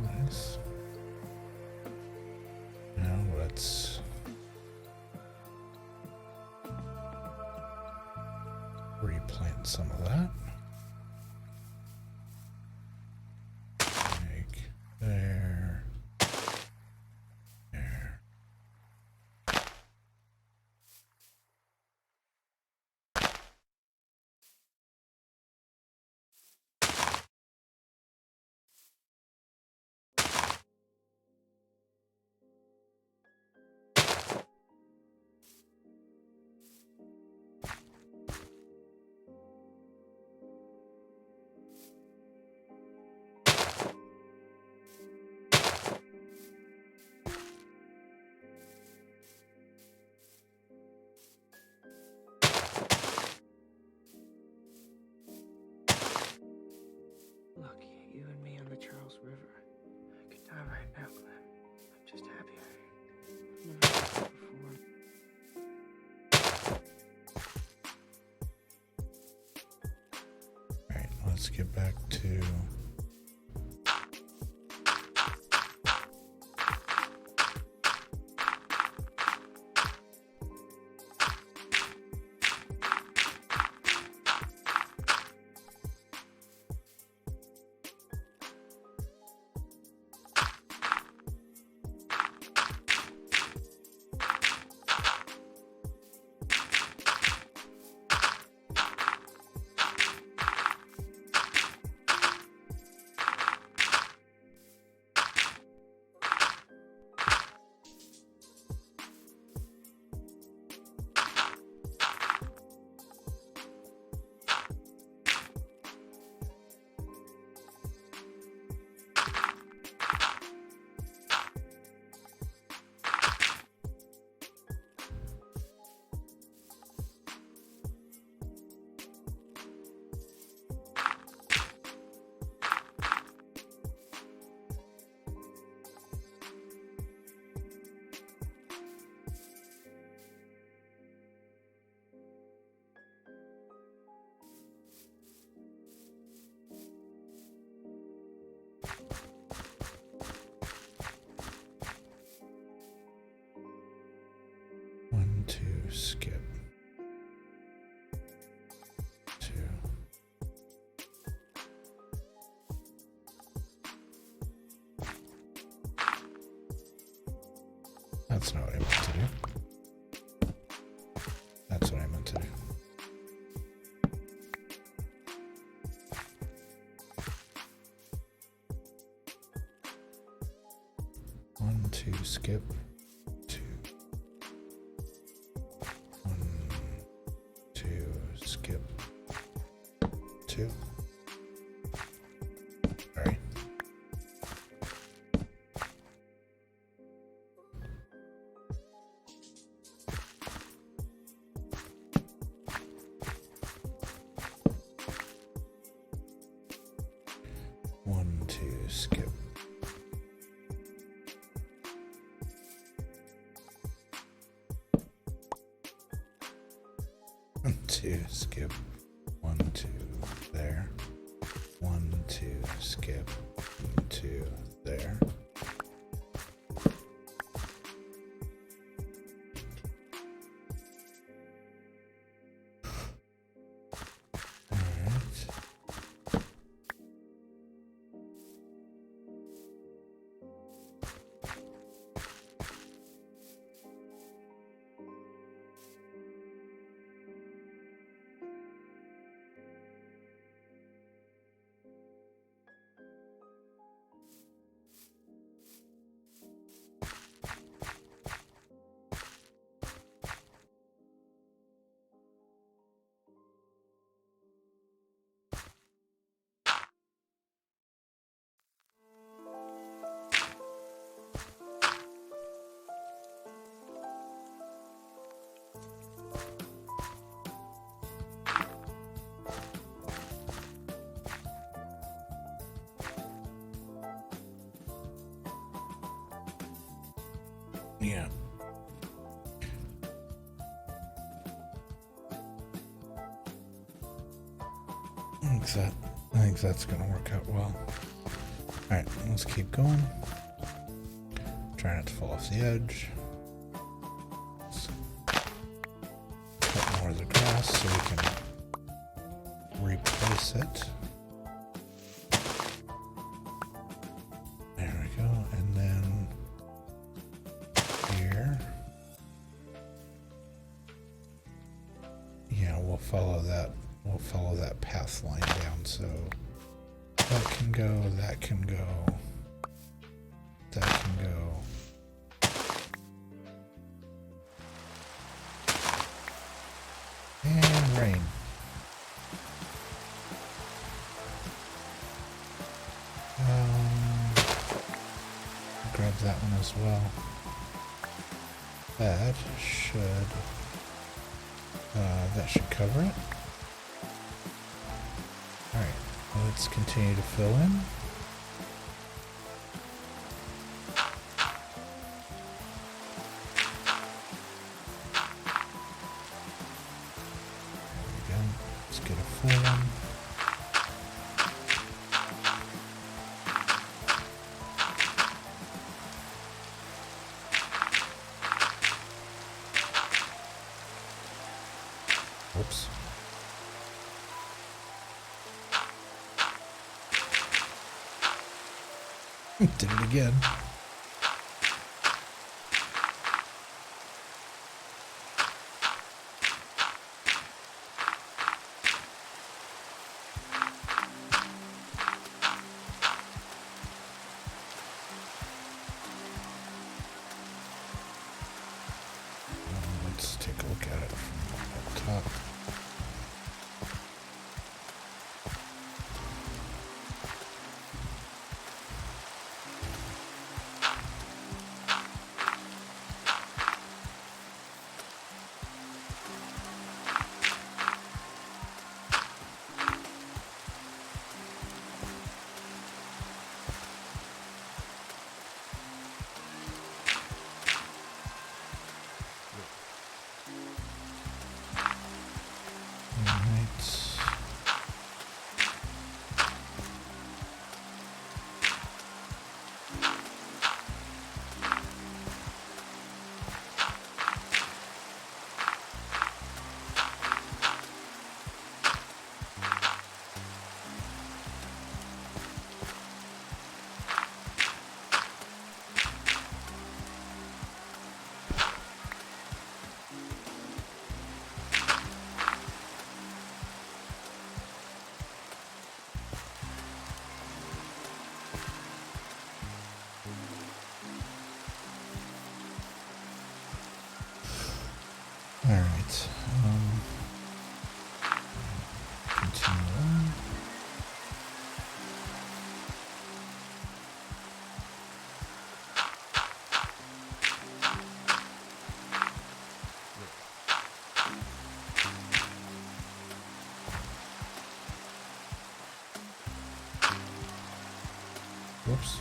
Nice. Now let's replant some of that. Like there. There. Look, you and me on the Charles River. I could die right now, Glenn. I'm just happy let's get back to one, two, skip. Two. That's not what I meant to do. That's what I meant to do. One, two, skip. Two. One, two, skip. Two. All right. One, two, skip. One, two, skip. One, two, there. One, two, skip. One, two, there. Alright. Yeah. I think that's gonna work out well. Alright, let's keep going. Try not to fall off the edge. Let's cut more of the grass so we can replace it. There we go, and then here. Yeah, we'll follow that path line down, so that can go, that can go, that can go. And rain. Grab that one as well. That should cover it. Alright, let's continue to fill in. There we go. Let's get a full one. Did it again. Let's take a look at it from up top. All right. Continue on. Whoops.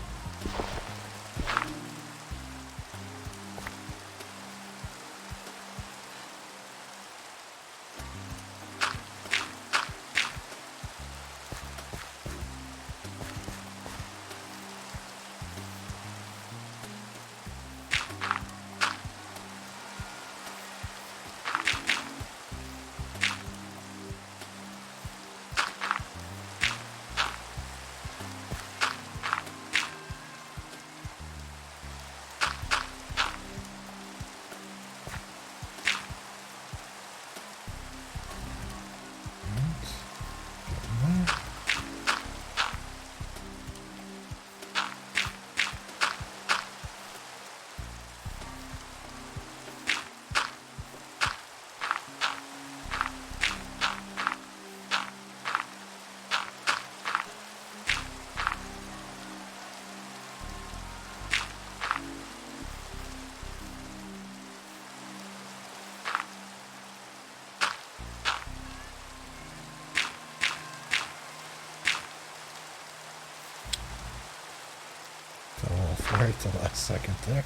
Got a little right at the last second there.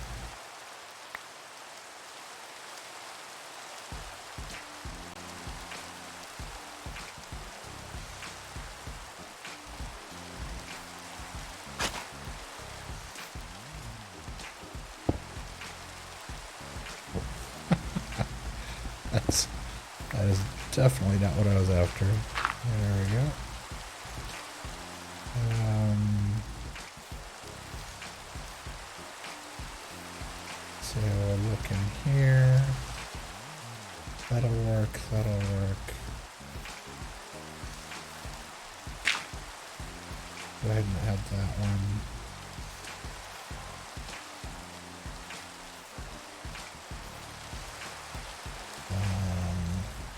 That is definitely not what I was after. There we go. So we'll look in here. That'll work, that'll work. Go ahead and add that one.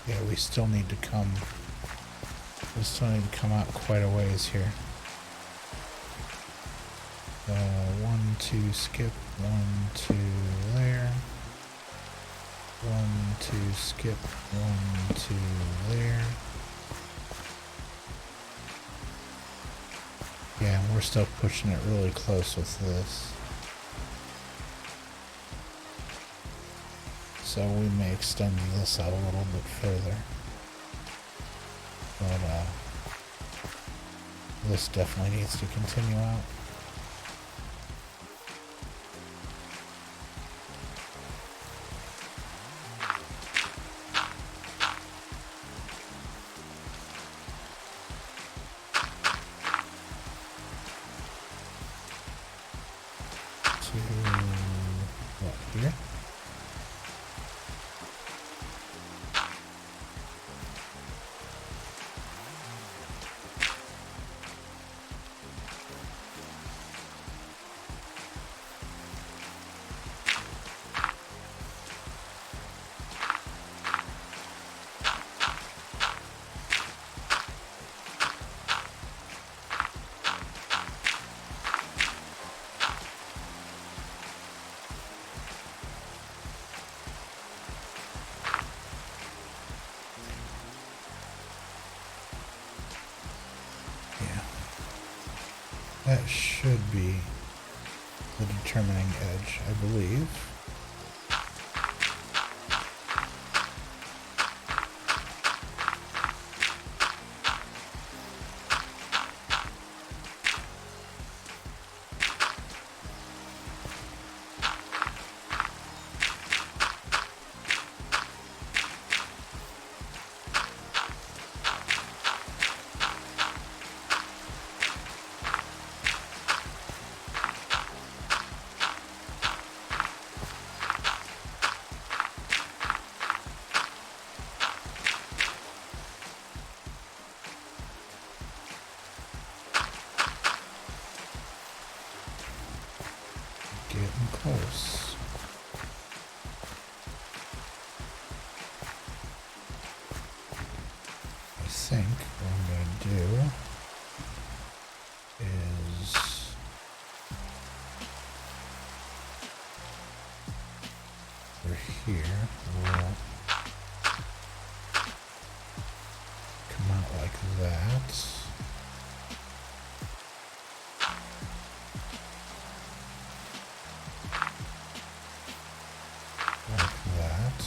Yeah, we still need to come out quite a ways here. 1, 2, skip, 1, 2, there. 1, 2, skip, 1, 2, there. Yeah, we're still pushing it really close with this. So we may extend this out a little bit further. But this definitely needs to continue out. to what, here? That should be the determining edge, I believe. Getting close. I think what I'm going to do is over here we'll come out like that. Like that.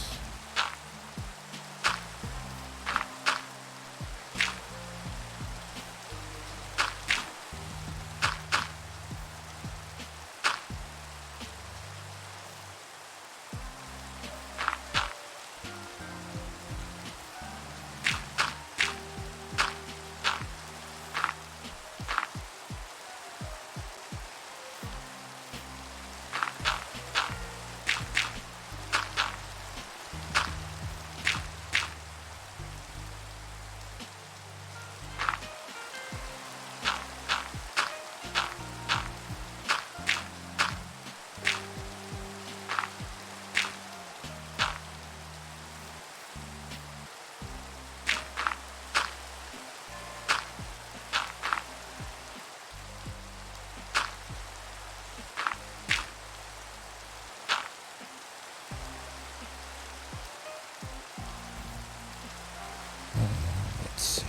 Let's see.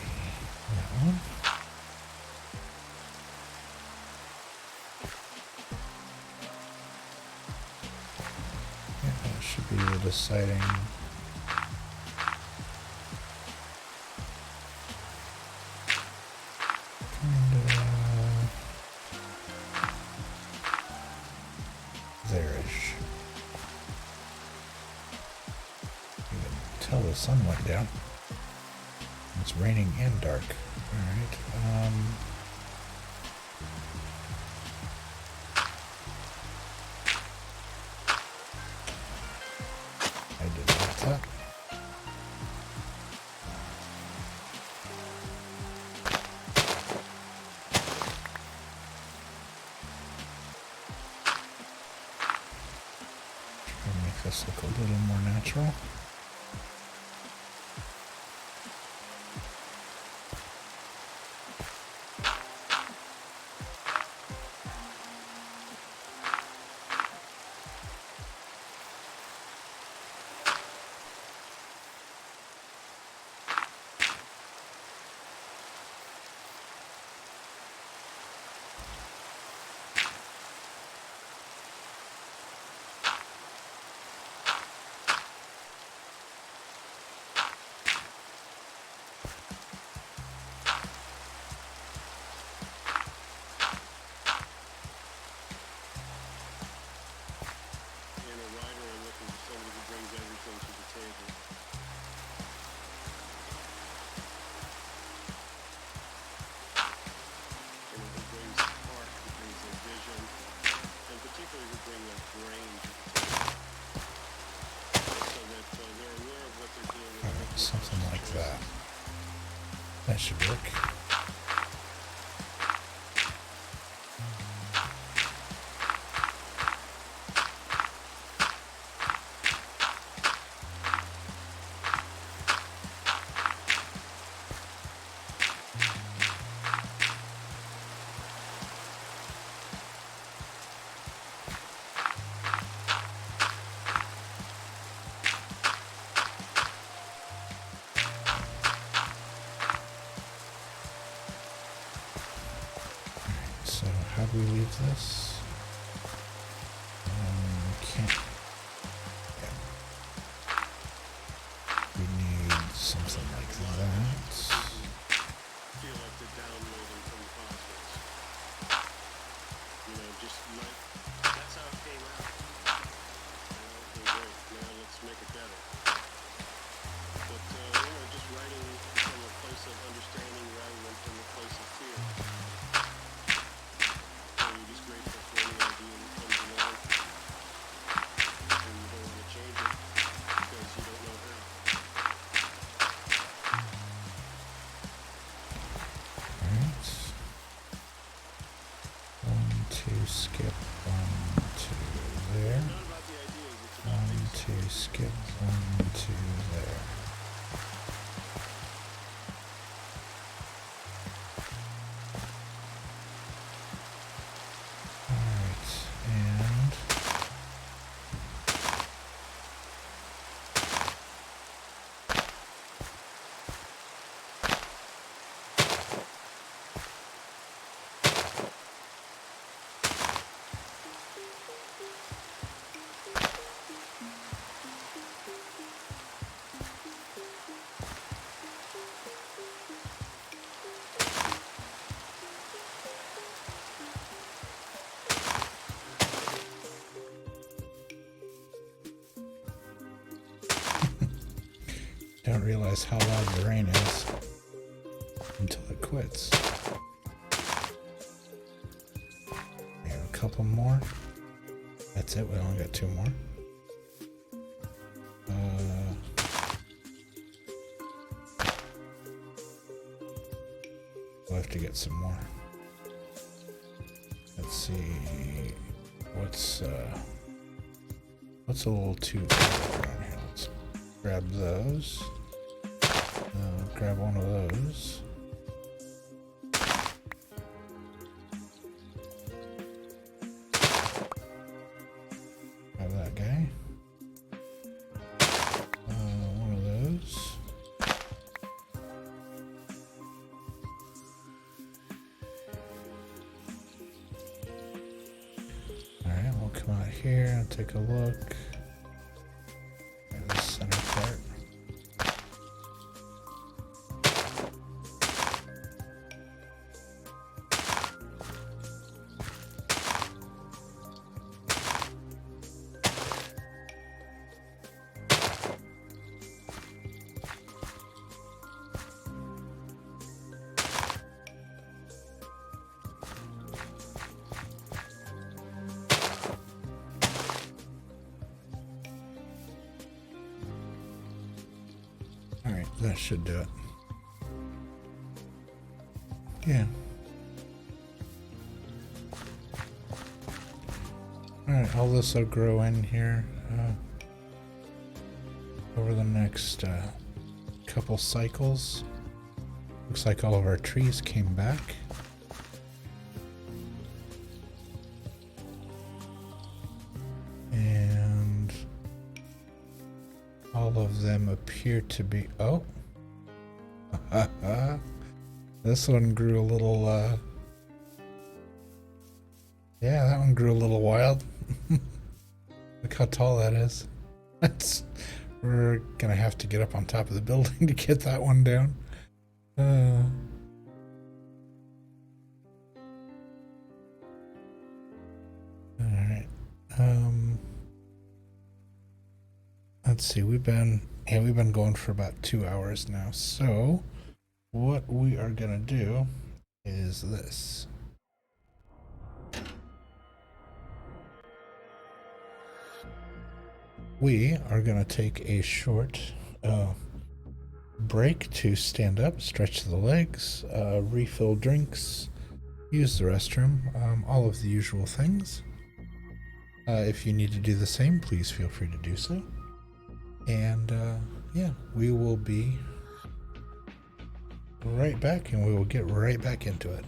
That one. Yeah, that should be the deciding. Kinda there-ish. You can tell the sun went down. It's raining and dark. Alright. I did not that. Try to make this look a little more natural. That should work. So how do we leave this? Can't. Yeah. We need something like that. Feel like they're downloading from the cosmos. You know, just like that's how it came out. Okay, great. Now let's make it better. But just writing from a place of understanding rather than from a place of fear. And you're just grateful for any idea that comes along, and you don't want to change it because you don't know how. Alright. 1, 2, skip, 1, 2, there. Not about the ideas, it's about 1, 2, skip, 1, 2, there. Alright, and don't realize how loud the rain is until it quits. We have a couple more. That's it, we only got 2 more. We'll have to get some more. Let's see what's a little too around here. Let's grab those. Grab one of those. Grab that guy. One of those. Alright, we'll come out here and take a look. At the center part. Alright, that should do it. Yeah. Alright, all this will grow in here over the next couple cycles. Looks like all of our trees came back. And all of them appear to be... Oh! This one grew a little... Yeah, that one grew a little wild. Look how tall that is. We're gonna have to get up on top of the building to get that one down. Alright. Let's see, we've been going for about 2 hours now. So what we are gonna do is this. We are gonna take a short break to stand up, stretch the legs, refill drinks, use the restroom, all of the usual things. If you need to do the same, please feel free to do so. And yeah, we will be right back, and we will get right back into it.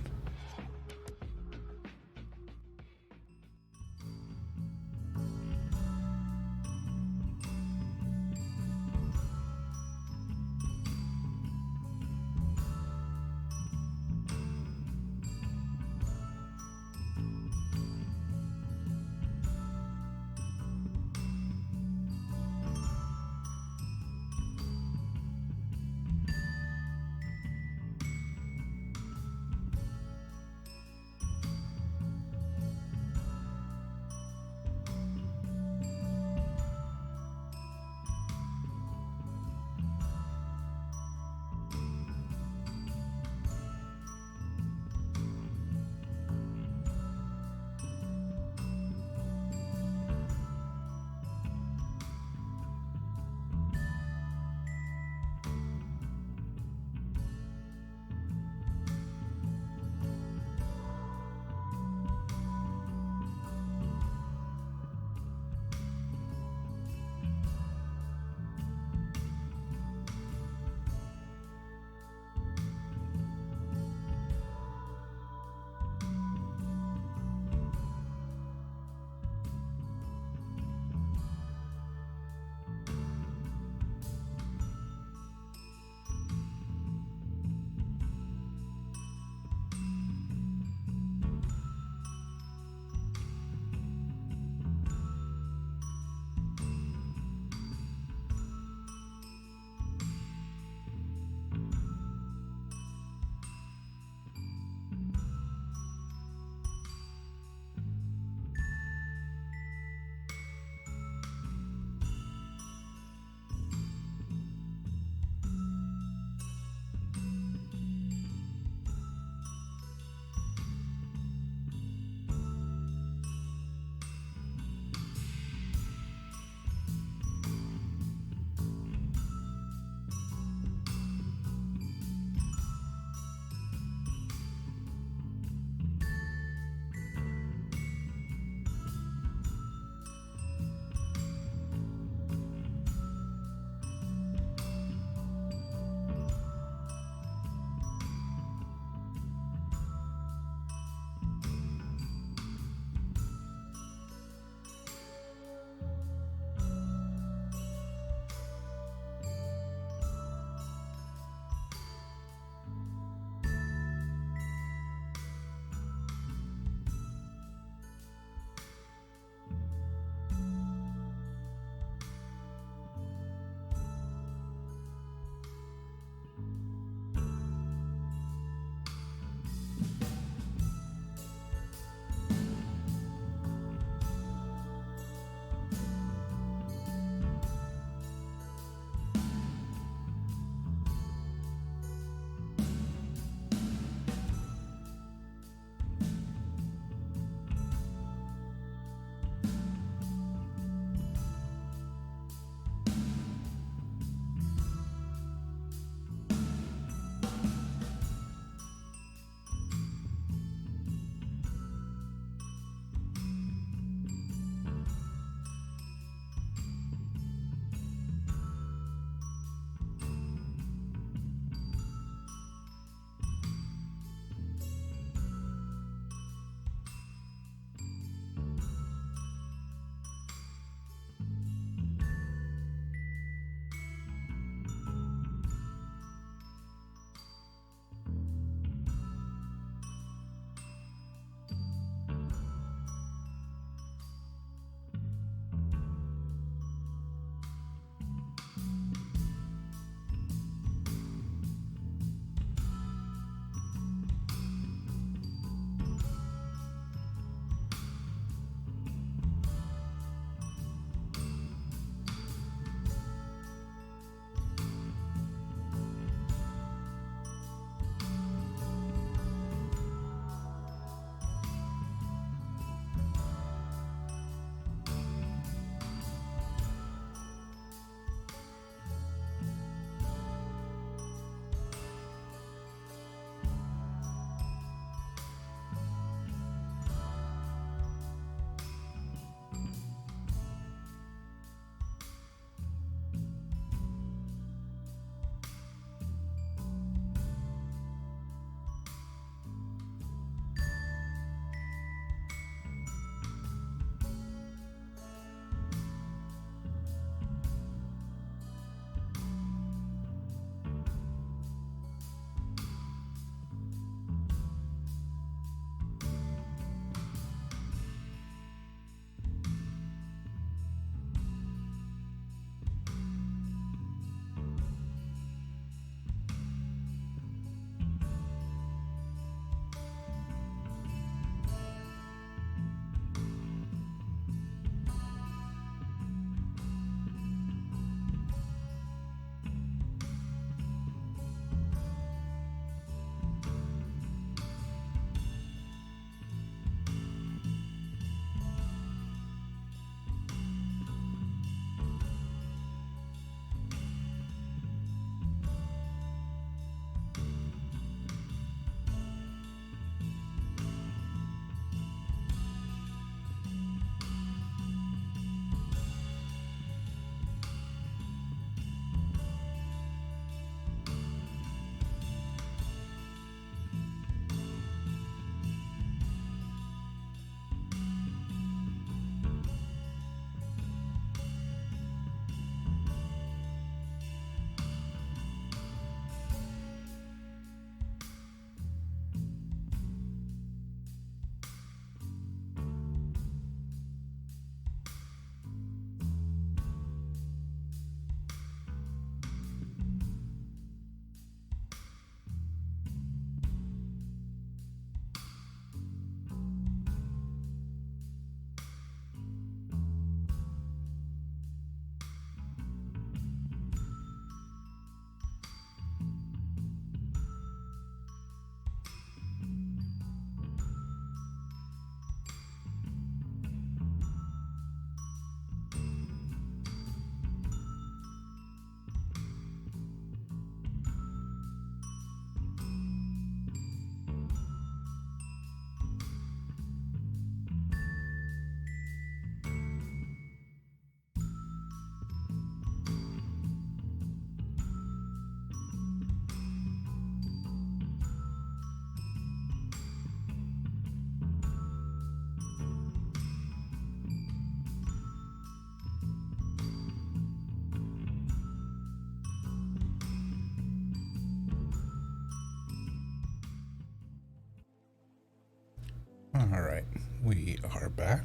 All right, we are back,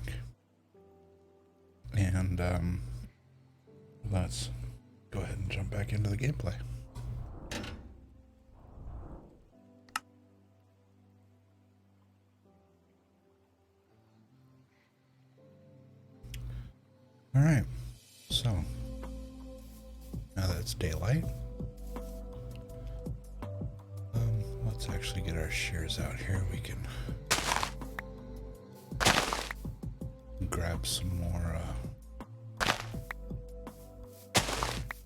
and let's go ahead and jump back into the gameplay. All right, so now that it's daylight, let's actually get our shears out here. We can grab some more.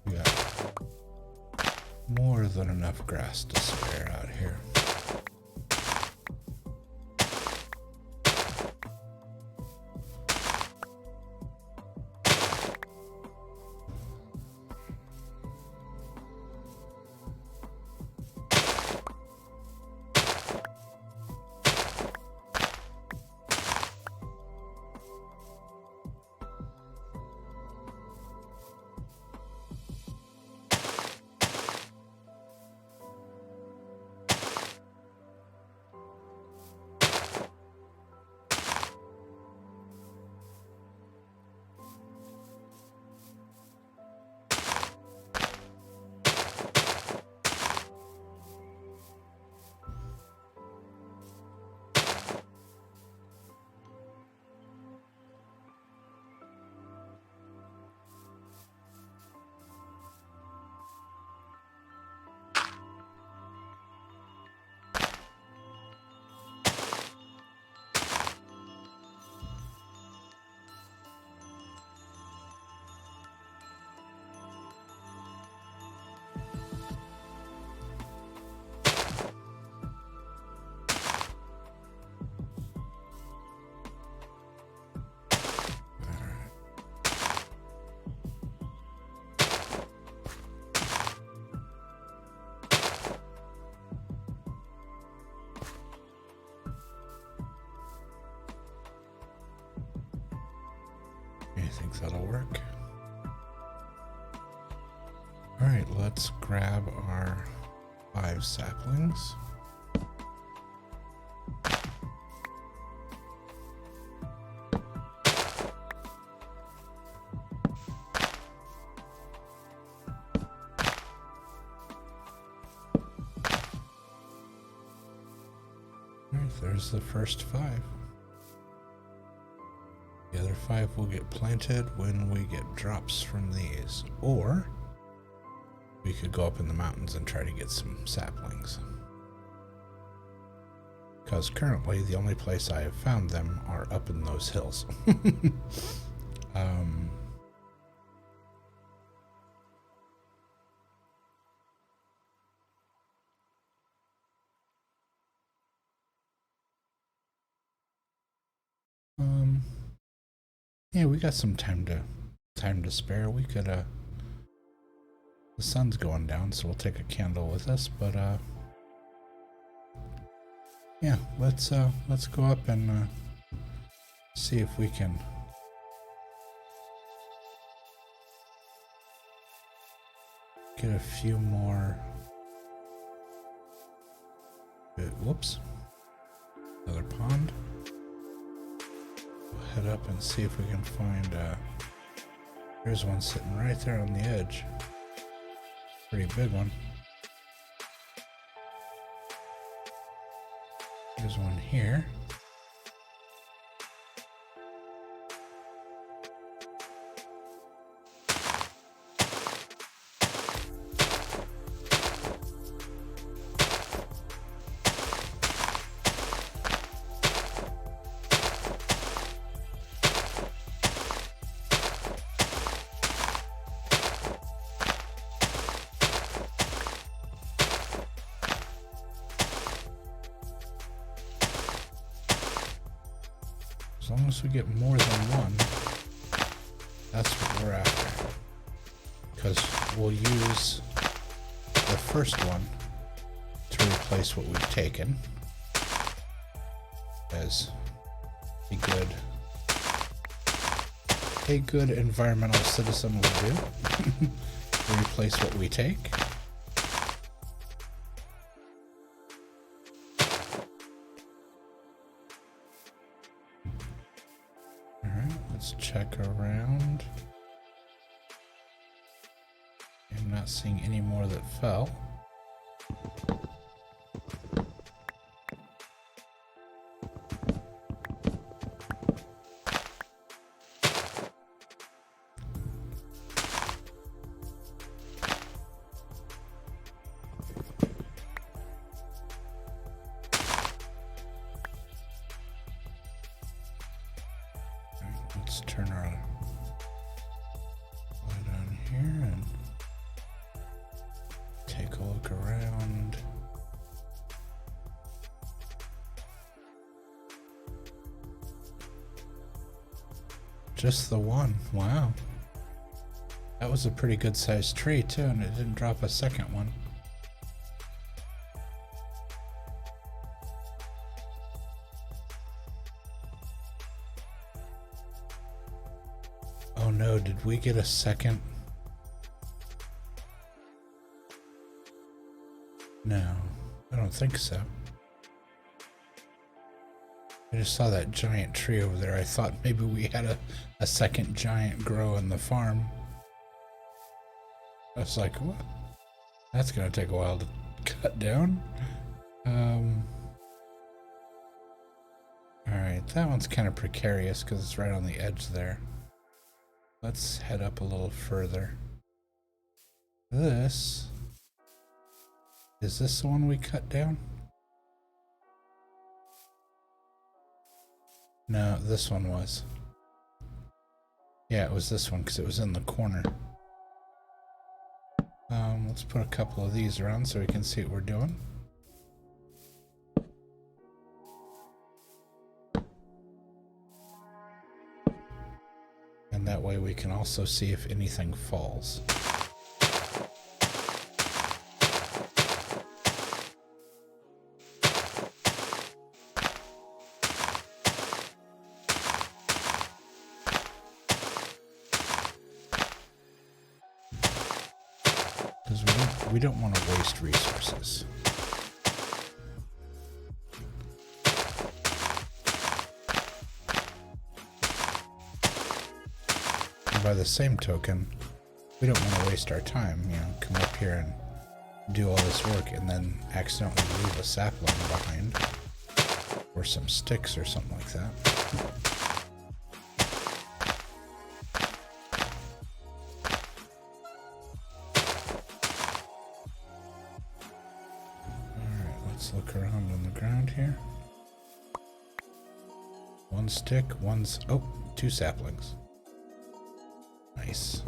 We got more than enough grass to spare out here. You think that'll work? All right, let's grab our 5 saplings. All right, there's the first 5. The other 5 will get planted when we get drops from these, or we could go up in the mountains and try to get some saplings. Because currently the only place I have found them are up in those hills. Yeah, we got some time to spare. We could the sun's going down, so we'll take a candle with us, but yeah, let's go up and see if we can get a few more. Whoops, another pond. Head up and see if we can find there's one sitting right there on the edge. Pretty big one. There's one here. As long as we get more than one, that's what we're after. Because we'll use the first one to replace what we've taken, as a good environmental citizen would do. Replace what we take. Let's check around. I'm not seeing any more that fell. Let's turn our light on here and take a look around. Just the one. Wow. That was a pretty good sized tree too, and it didn't drop a second one. Oh no, did we get a second? No, I don't think so. I just saw that giant tree over there. I thought maybe we had a second giant grow in the farm. I was like, what? That's gonna take a while to cut down. Alright, that one's kind of precarious because it's right on the edge there. Let's head up a little further. Is this the one we cut down? No, this one was. Yeah, it was this one because it was in the corner. Let's put a couple of these around so we can see what we're doing. And that way we can also see if anything falls. Because we don't want to waste resources. And by the same token, we don't want to waste our time, you know, come up here and do all this work and then accidentally leave a sapling behind. Or some sticks or something like that. Let's look around on the ground here. One stick, oh, 2 saplings. Nice.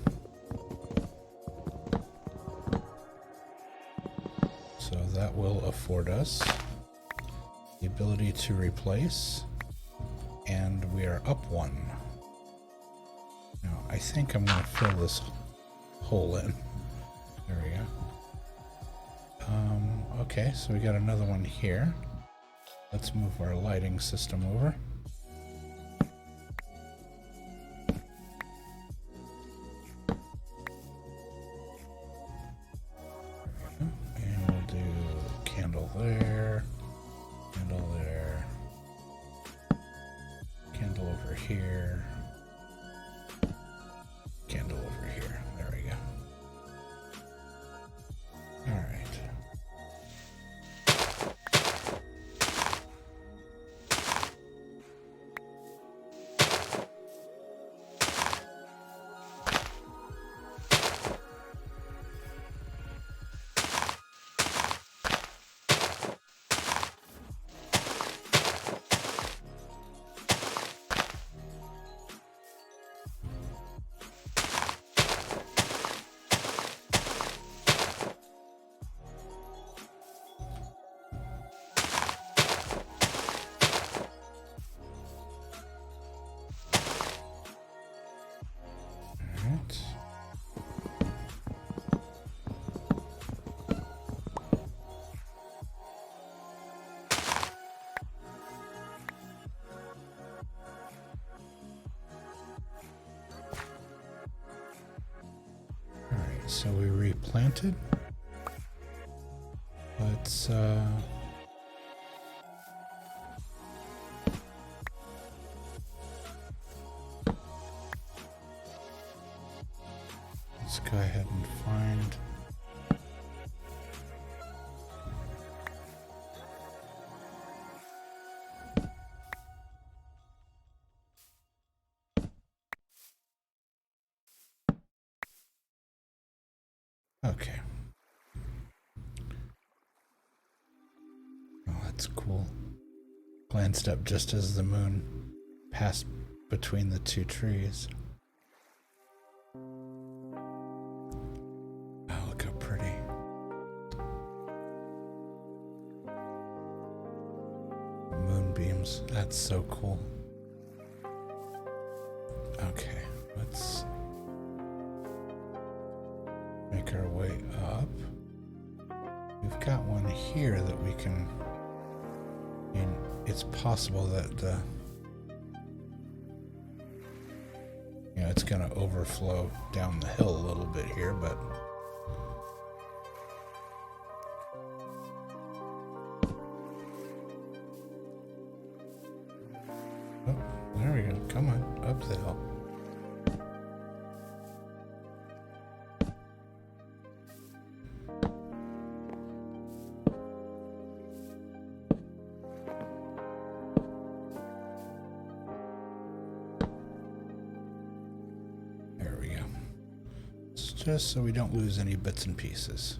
So that will afford us the ability to replace, and we are up 1. Now, I think I'm going to fill this hole in. There we go. Okay, so we got another one here. Let's move our lighting system over. And we'll do candle there, candle over here, candle over here. There we go. All right. So we replanted. Let's Let's go ahead and find. Okay. Oh, that's cool. Glanced up just as the moon passed between the two trees. Oh, look how pretty. Moonbeams. That's so cool. Okay, let's make our way up. We've got one here that we can, and it's possible that it's going to overflow down the hill a little bit here, but oh, there we go. Come on, up the hill. Just so we don't lose any bits and pieces.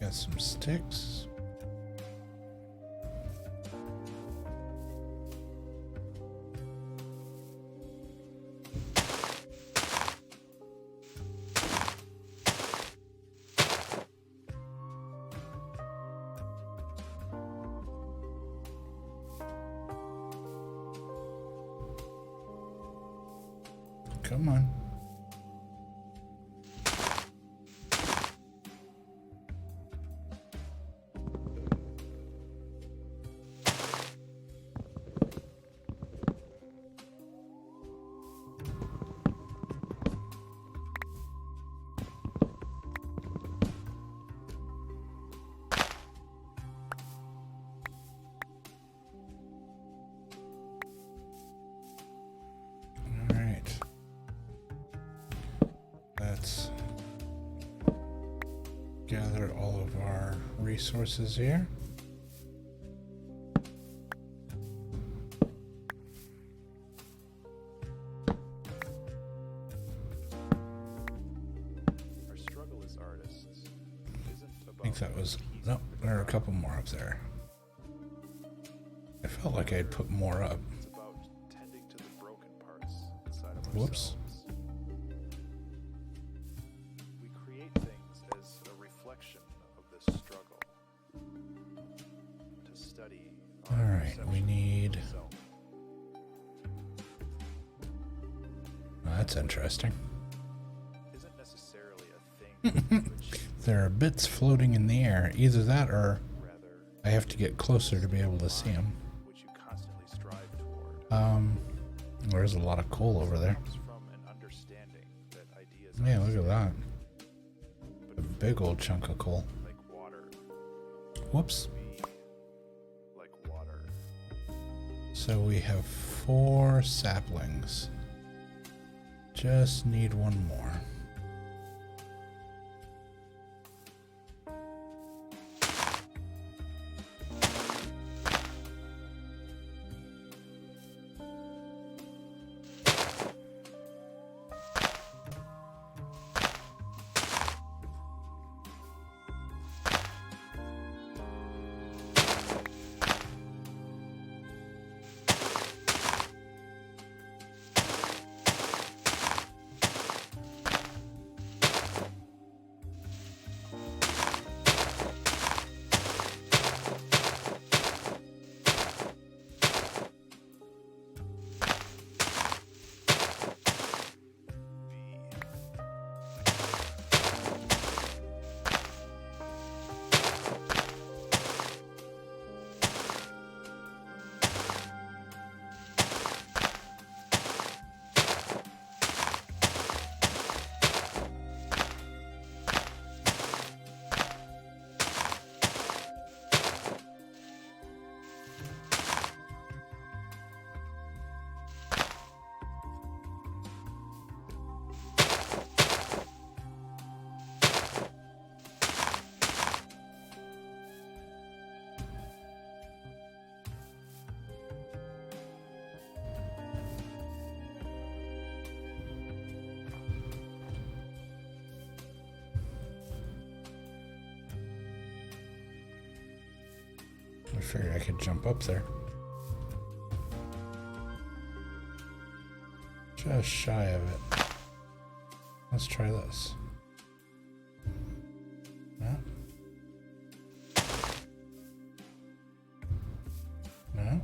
Got some sticks. Come on. Let's gather all of our resources here. Our struggle as artists isn't about I think that was, no, there are a couple more up there. I felt like I'd put more up. It's about tending to the broken parts inside of Whoops. ourselves. We create things as a reflection of this struggle. To study our All right, we perception need. of self. Oh, that's interesting. Isn't necessarily a thing to achieve, There are bits floating in the air. Either that or rather I have to get closer to be able to see them. which you constantly strive toward. There's a lot of coal over there. Comes from an understanding Yeah, look at that. A big old chunk of coal. Like water. Whoops. Be like water. So we have 4 saplings. Just need one more. I figured I could jump up there. Just shy of it. Let's try this. No? No?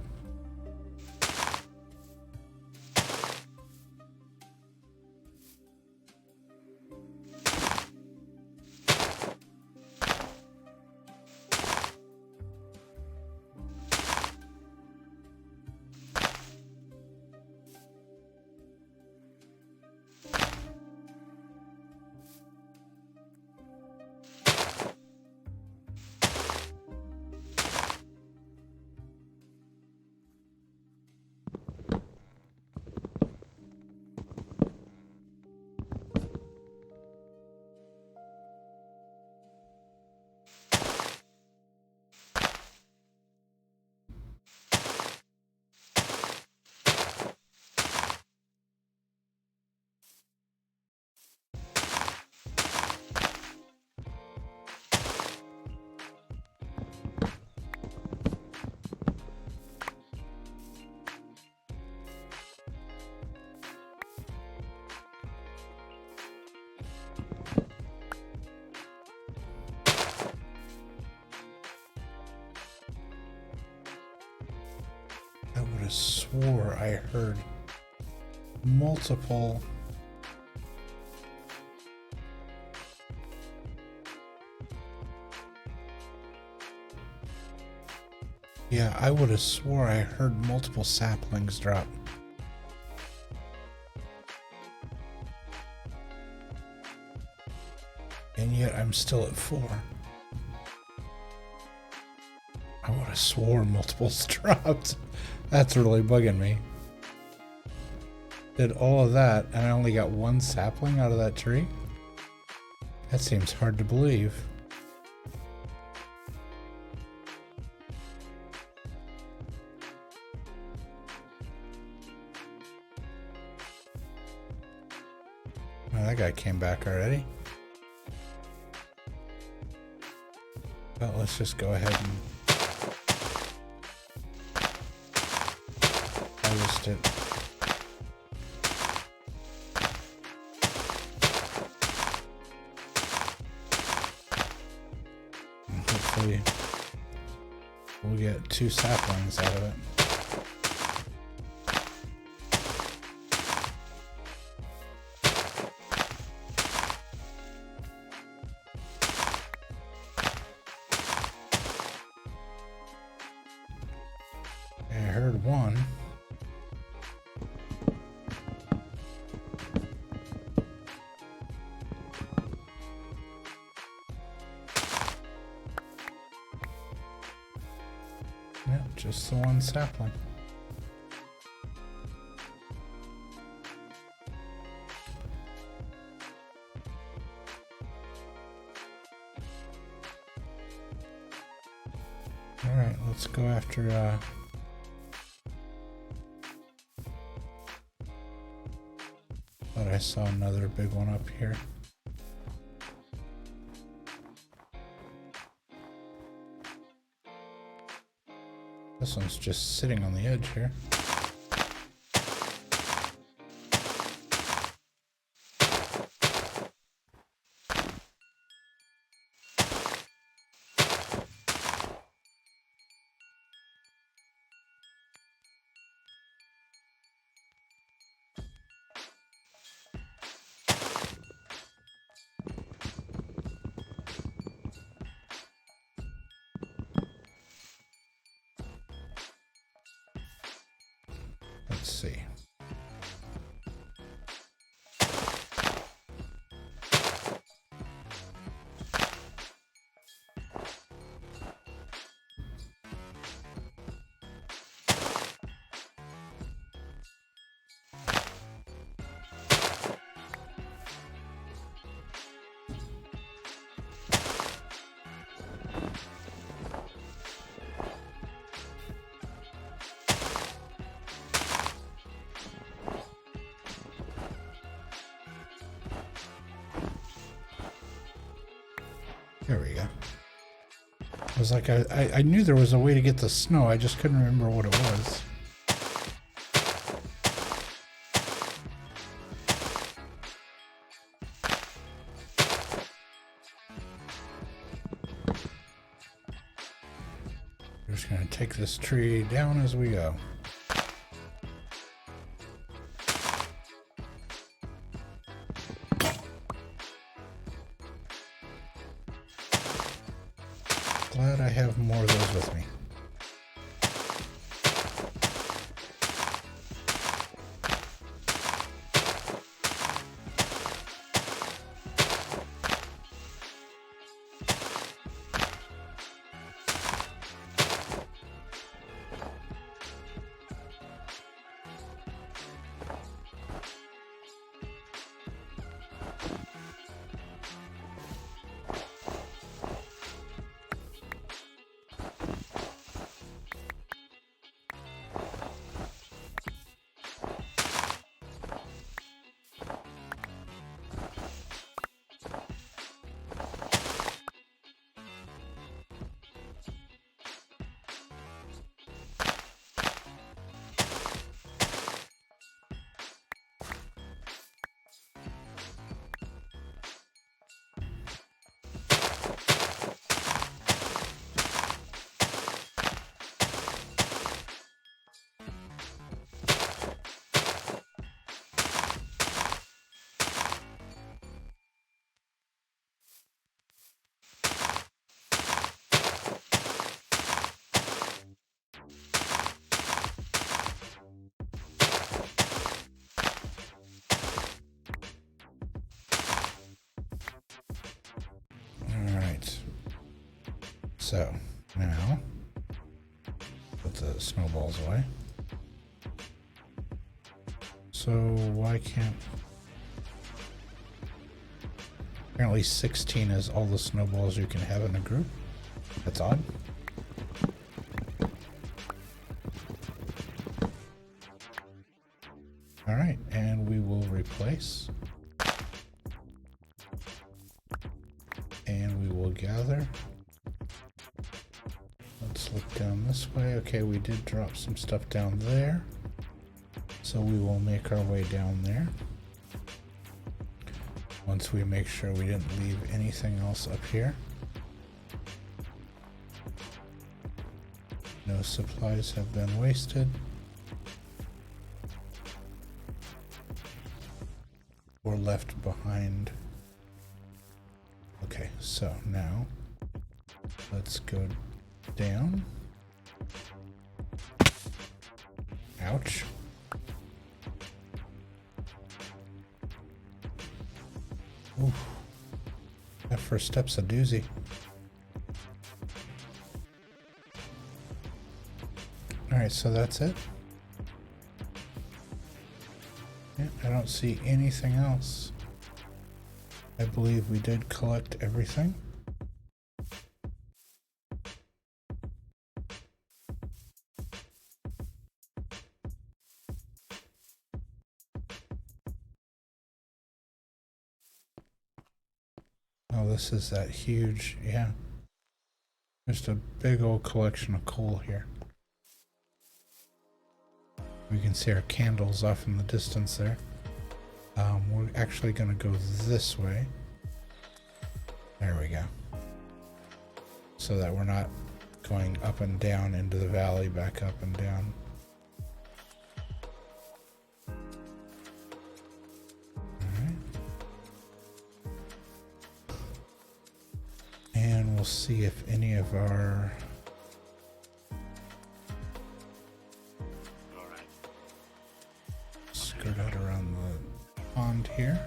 I would have swore I heard multiple. Yeah, I would have swore I heard multiple saplings drop. And yet I'm still at 4. I would have swore multiples dropped. That's really bugging me. Did all of that and I only got 1 sapling out of that tree? That seems hard to believe. Oh, that guy came back already. Well, let's just go ahead and harvest it. And hopefully we'll get 2 saplings out of it. I heard 1. the one sapling. Alright, let's go after thought I saw another big one up here. This one's just sitting on the edge here. Let's see. There we go. I was like, I knew there was a way to get the snow, I just couldn't remember what it was. We're just gonna take this tree down as we go. Glad I have more of those with me. So now put the snowballs away. So why can't... Apparently 16 is all the snowballs you can have in a group. That's odd. Alright, and we will replace. And we will gather. Let's look down this way. Okay, we did drop some stuff down there. So we will make our way down there. Once we make sure we didn't leave anything else up here. No supplies have been wasted. Or left behind. Okay, so now let's go down. Ouch. Oof. That first step's a doozy. Alright, so that's it. Yeah, I don't see anything else. I believe we did collect everything. Oh, this is that huge, yeah. Just a big old collection of coal here. We can see our candles off in the distance there. We're actually going to go this way. There we go. So that we're not going up and down into the valley, back up and down. Alright. And we'll see if any of our... skirt out around the pond here.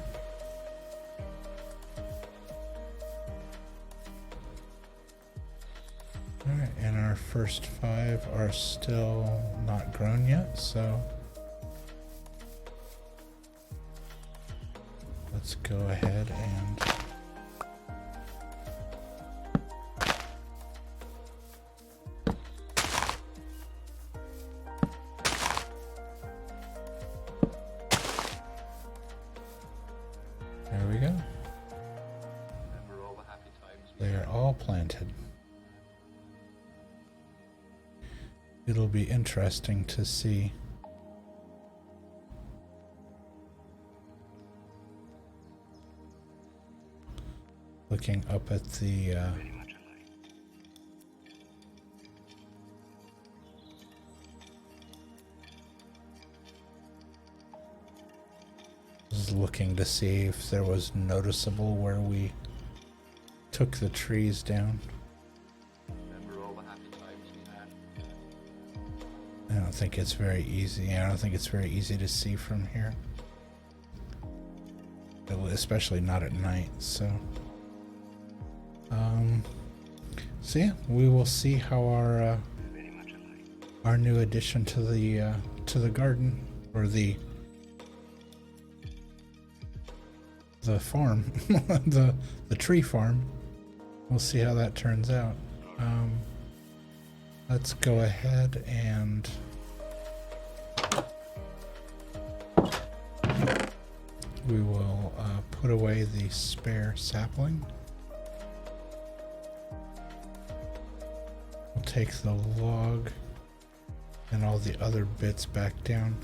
Alright, and our first 5 are still not grown yet, so let's go ahead and there we go. Remember all the happy times we They are all planted. It'll be interesting to see looking up at the was looking to see if there was noticeable where we took the trees down. remember all the happy times we had. I don't think it's very easy. I don't think it's very easy to see from here. Especially not at night, so yeah, we will see how our new addition to the garden, or the farm, the tree farm. We'll see how that turns out. Let's go ahead and we will put away the spare sapling. We'll take the log and all the other bits back down.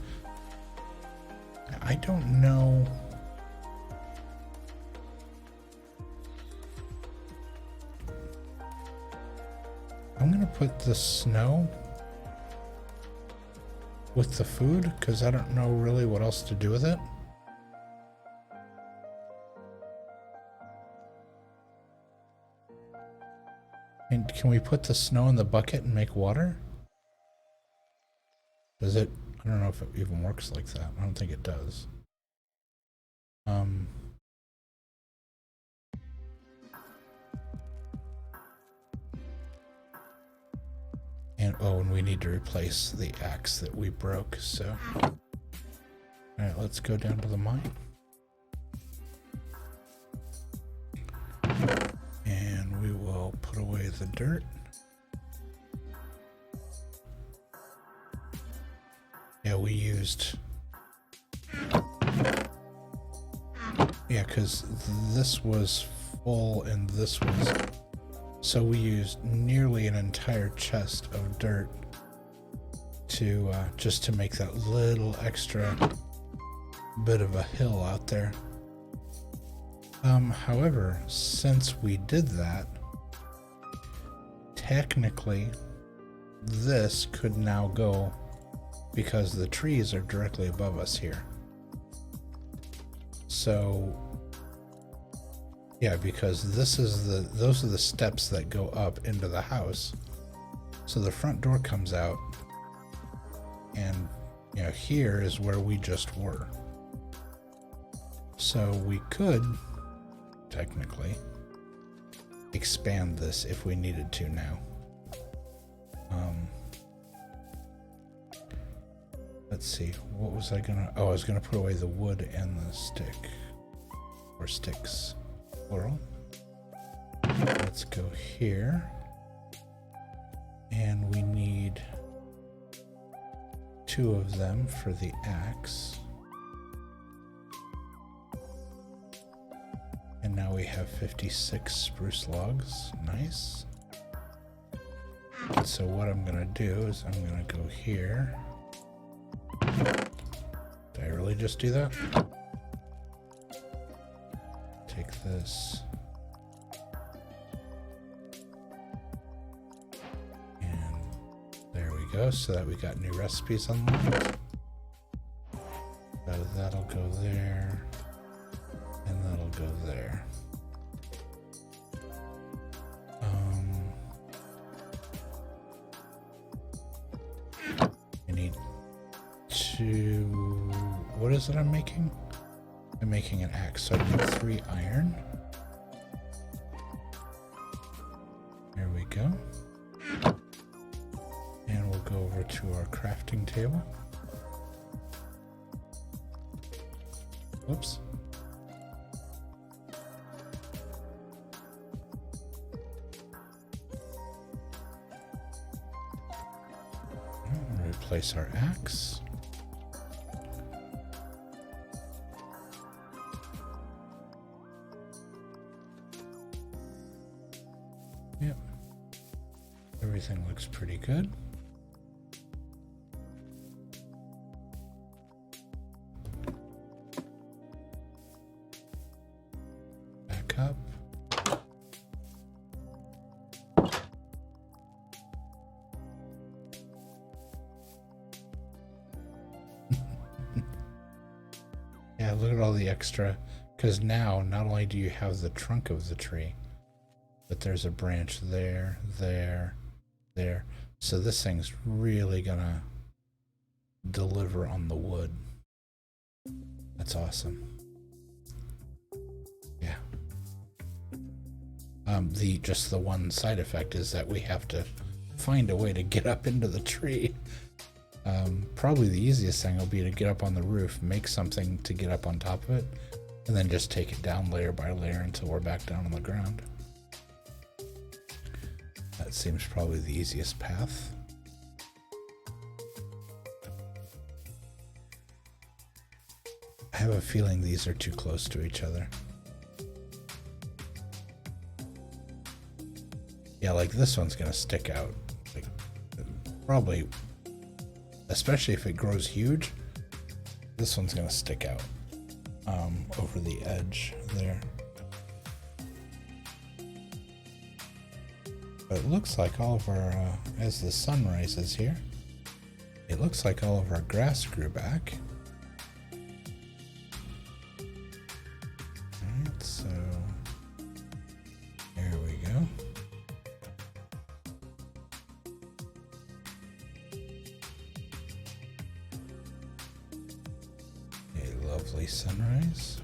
I don't know. I'm gonna put the snow with the food because I don't know really what else to do with it. And can we put the snow in the bucket and make water? Does it? I don't know if it even works like that. I don't think it does. And oh, and we need to replace the axe that we broke, so. Alright, let's go down to the mine. And we will put away the dirt. Yeah, we used... Yeah, because this was full and this was... So we used nearly an entire chest of dirt to just to make that little extra bit of a hill out there. However, since we did that, technically this could now go because the trees are directly above us here. So yeah, because those are the steps that go up into the house. So the front door comes out, and you know, here is where we just were. So we could technically expand this if we needed to now. let's see. What was I gonna... Oh, I was gonna put away the wood and the stick. Or sticks. Plural. Let's go here. And we need 2 of them for the axe. And now we have 56 spruce logs. Nice. So what I'm gonna do is I'm gonna go here. Did I really just do that? Take this. And there we go, so that we got new recipes unlocked. So that'll go there. And that'll go there. I need to... What is it I'm making? I'm making an axe, so I need 3 iron. There we go. And we'll go over to our crafting table. Whoops. Replace our axe. Yep. Everything looks pretty good. Back up. Yeah, look at all the extra, because now not only do you have the trunk of the tree, but there's a branch there, there, there. So this thing's really gonna deliver on the wood. That's awesome. Yeah. Just the one side effect is that we have to find a way to get up into the tree. Probably the easiest thing will be to get up on the roof, make something to get up on top of it, and then just take it down layer by layer until we're back down on the ground. That seems probably the easiest path. I have a feeling these are too close to each other. Yeah, like this one's gonna stick out. Like, probably, especially if it grows huge, this one's gonna stick out over the edge there. But it looks like all of our, as the sun rises here, it looks like all of our grass grew back. Alright, so there we go. A lovely sunrise.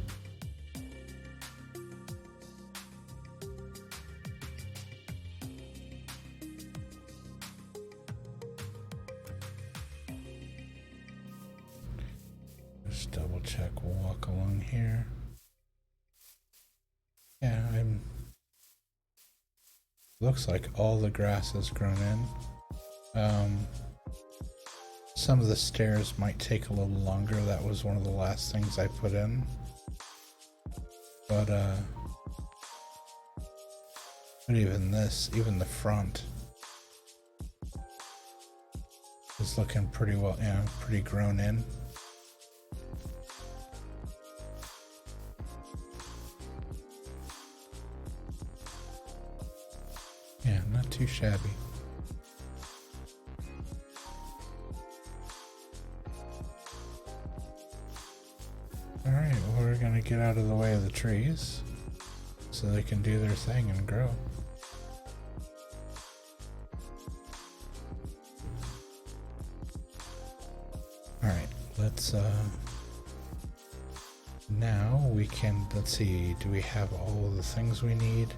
Just double check, we'll walk along here. Yeah, looks like all the grass has grown in. Some of the stairs might take a little longer. That was one of the last things I put in. But even this, even the front is looking pretty well, yeah, pretty grown in. Yeah, not too shabby. Alright, well, we're gonna get out of the way of the trees so they can do their thing and grow. Alright, let's now we can, let's see, do we have all of the things we need?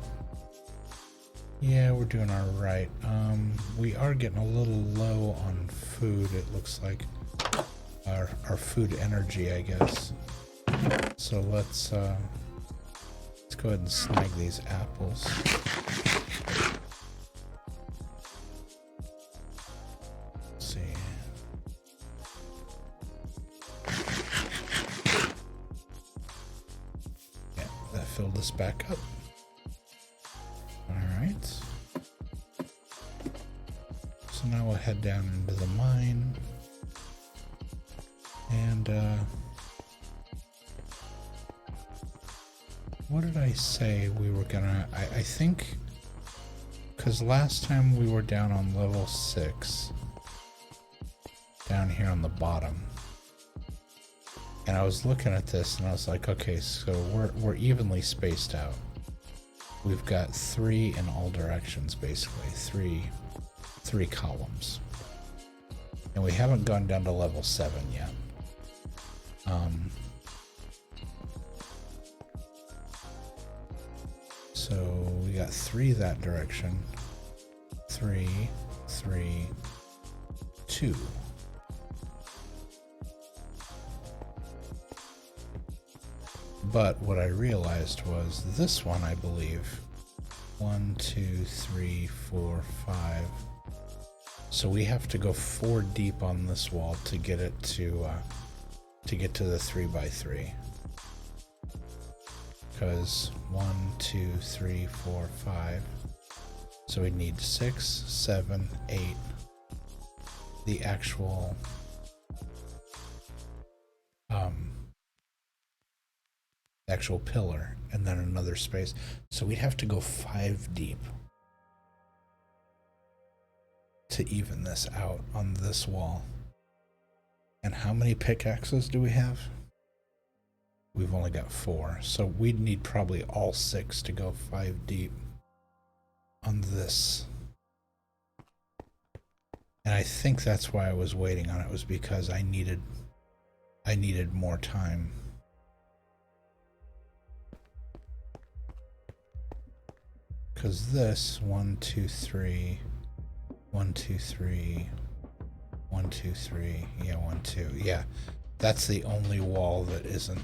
Yeah, we're doing all right. We are getting a little low on food, it looks like. our food energy, I guess. So let's go ahead and snag these apples. Let's see. Yeah, that filled this back up. All right. So now we'll head down into the mine. And what did I say we were gonna, I think, because last time we were down on level 6, down here on the bottom, and I was looking at this and I was like, okay, so we're evenly spaced out. We've got 3 in all directions, basically, three columns, and we haven't gone down to level 7 yet. So we got 3 that direction, 3, 3, 2. But what I realized was this one, I believe, 1, 2, 3, 4, 5. So we have to go 4 deep on this wall to get it to get to the 3x3. Because 1, 2, 3, 4, 5. So we need 6, 7, 8. The actual pillar, and then another space. So we'd have to go 5 deep to even this out on this wall. And how many pickaxes do we have? We've only got 4, so we'd need probably all 6 to go 5 deep on this. And I think that's why I was waiting on it, was because I needed more time. Because this 1, 2, 3, 1, 2, 3, 1, 2, 3, yeah, 1, 2, yeah, that's the only wall that isn't.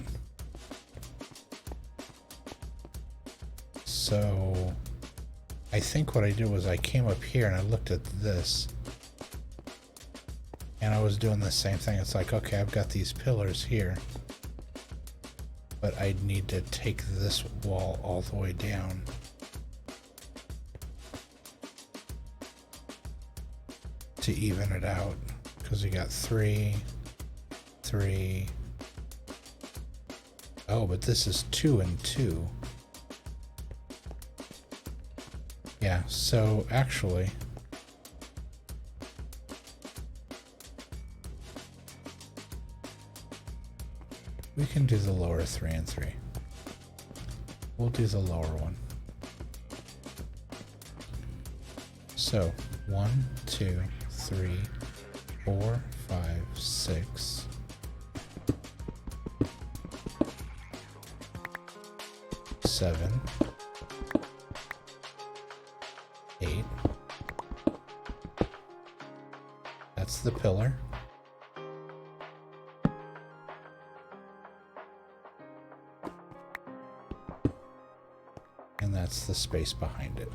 So I think what I did was I came up here and I looked at this, and I was doing the same thing. It's like, okay, I've got these pillars here, but I'd need to take this wall all the way down. To even it out, because we got 3, 3. Oh, but this is 2 and 2. Yeah, so actually, we can do the lower 3 and 3. We'll do the lower one. So 1, 2, 3, 4, 5, 6. 7, 8. That's the pillar. And that's the space behind it.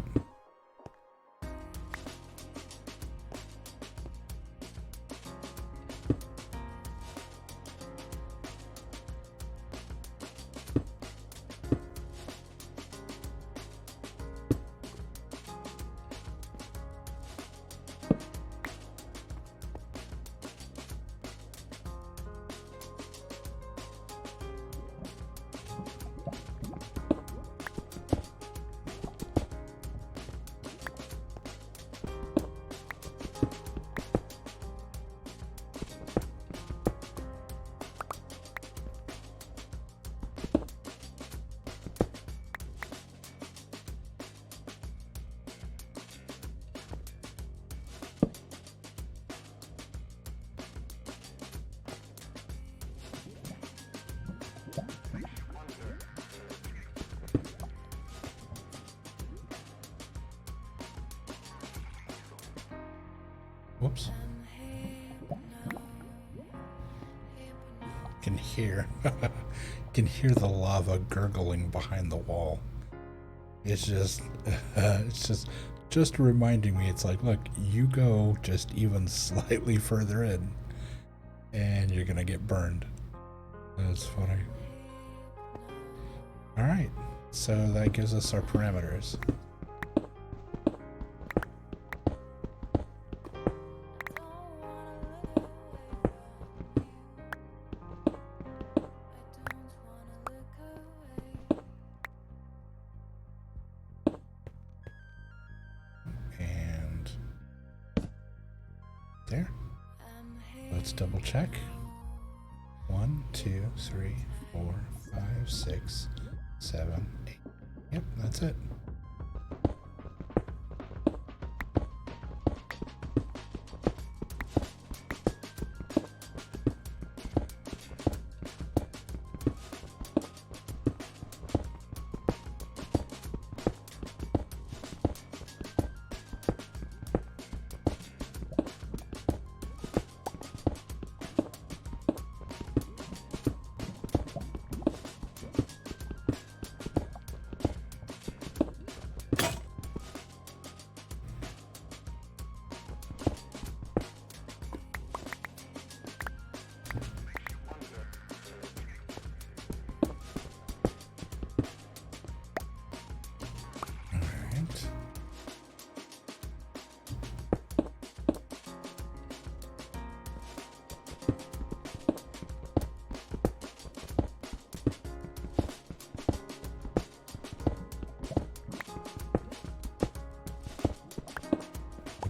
Whoops. can hear can hear the lava gurgling behind the wall. It's just reminding me. It's like, look, you go just even slightly further in, and you're gonna get burned. That's funny. All right, so that gives us our parameters. And there. Let's double check. 1, 2, 3, 4, 5, 6, 7, 8. Yep, that's it.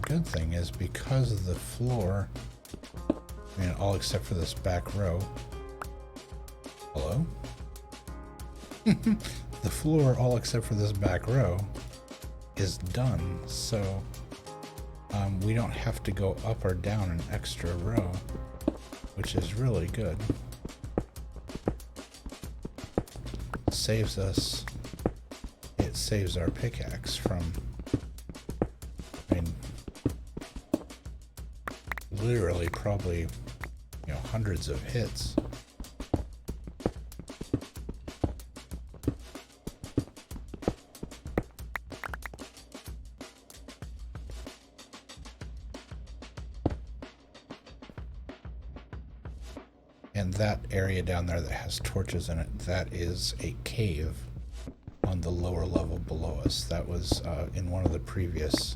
Good thing is, because of the floor, I mean, all except for this back row. Hello? The floor, all except for this back row, is done, so we don't have to go up or down an extra row, which is really good. Saves us, it saves our pickaxe from, I mean, literally probably, you know, hundreds of hits. And that area down there that has torches in it, that is a cave on the lower level below us. That was in one of the previous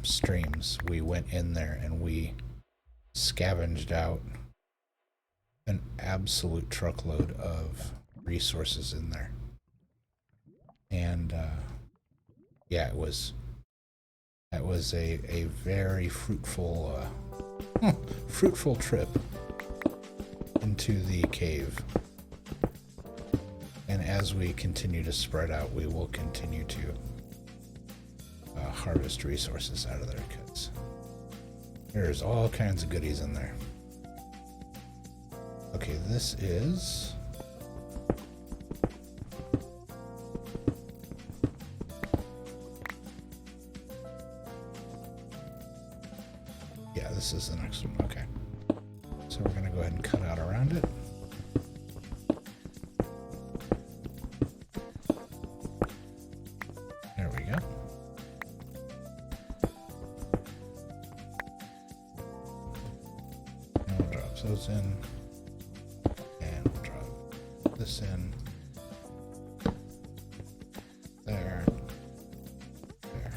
streams. We went in there and we scavenged out an absolute truckload of resources in there. And yeah, that was a very fruitful fruitful trip into the cave. And as we continue to spread out, we will continue to harvest resources out of there, because there's all kinds of goodies in there. Okay, this is this is the next one. Okay, so we're gonna go ahead and cut out around it. There we go. And we'll drop those in, and we'll drop this in. There. There.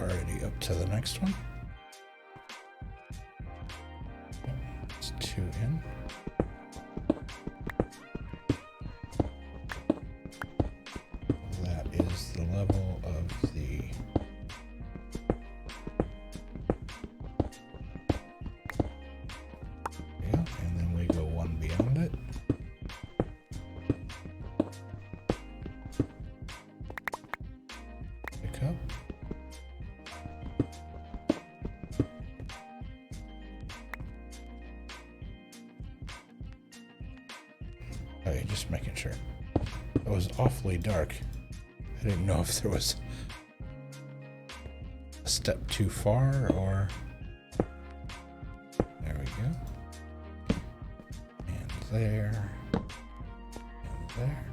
already up to the next one. It's 2 in. That is the level of the and then we go one beyond it. Pick up. Okay, just making sure. It was awfully dark. I didn't know if there was a step too far or... There we go. And there. And there.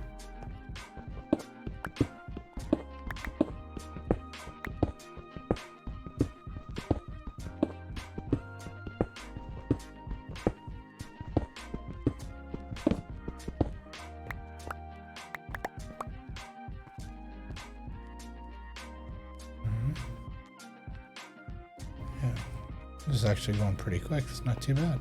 Yeah, this is actually going pretty quick. It's not too bad.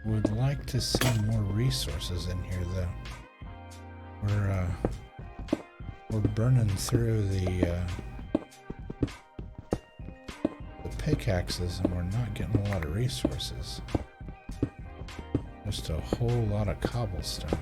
Would like to see more resources in here, though. We're burning through the pickaxes, and we're not getting a lot of resources. Just a whole lot of cobblestone.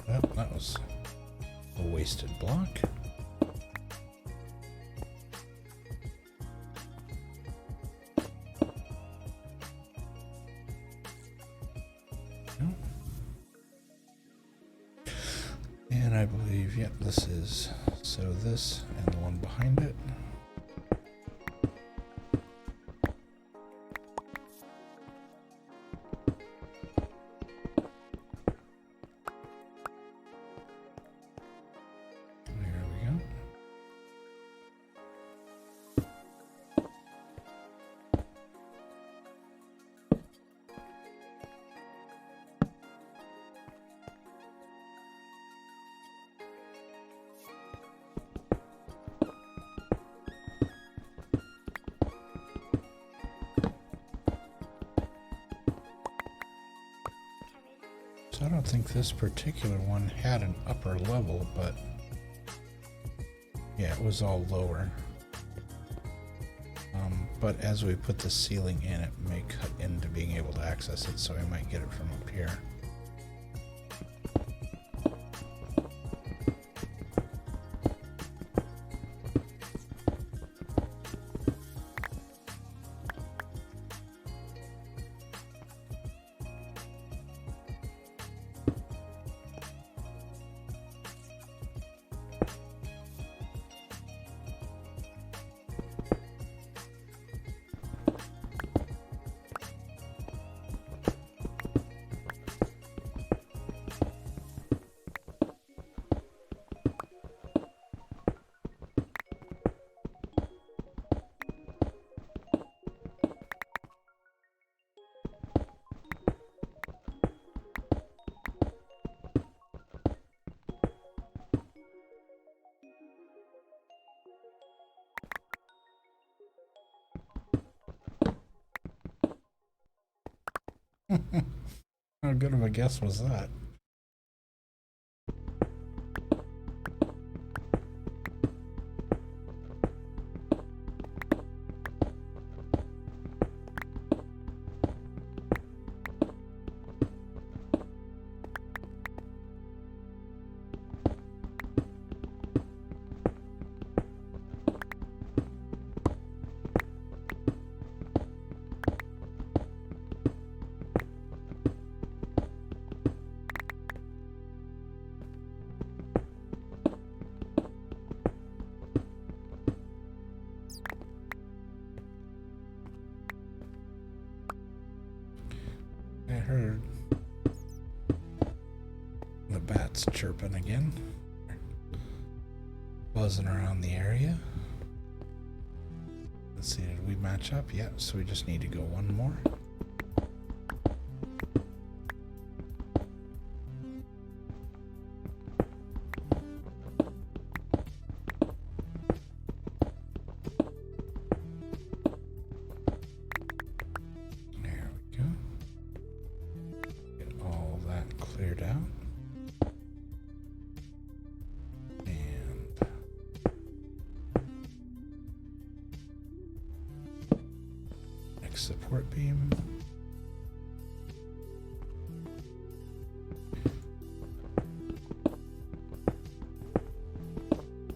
Well, that was a wasted block. No. And I believe, yep, this is, so this and the one behind it. So I don't think this particular one had an upper level, but yeah, it was all lower. But as we put the ceiling in, it may cut into being able to access it, so we might get it from up here. How good of a guess was that? I heard the bats chirping again, buzzing around the area. Let's see, did we match up? Yeah, so we just need to go one more. There we go. Get all that cleared out. And next support beam.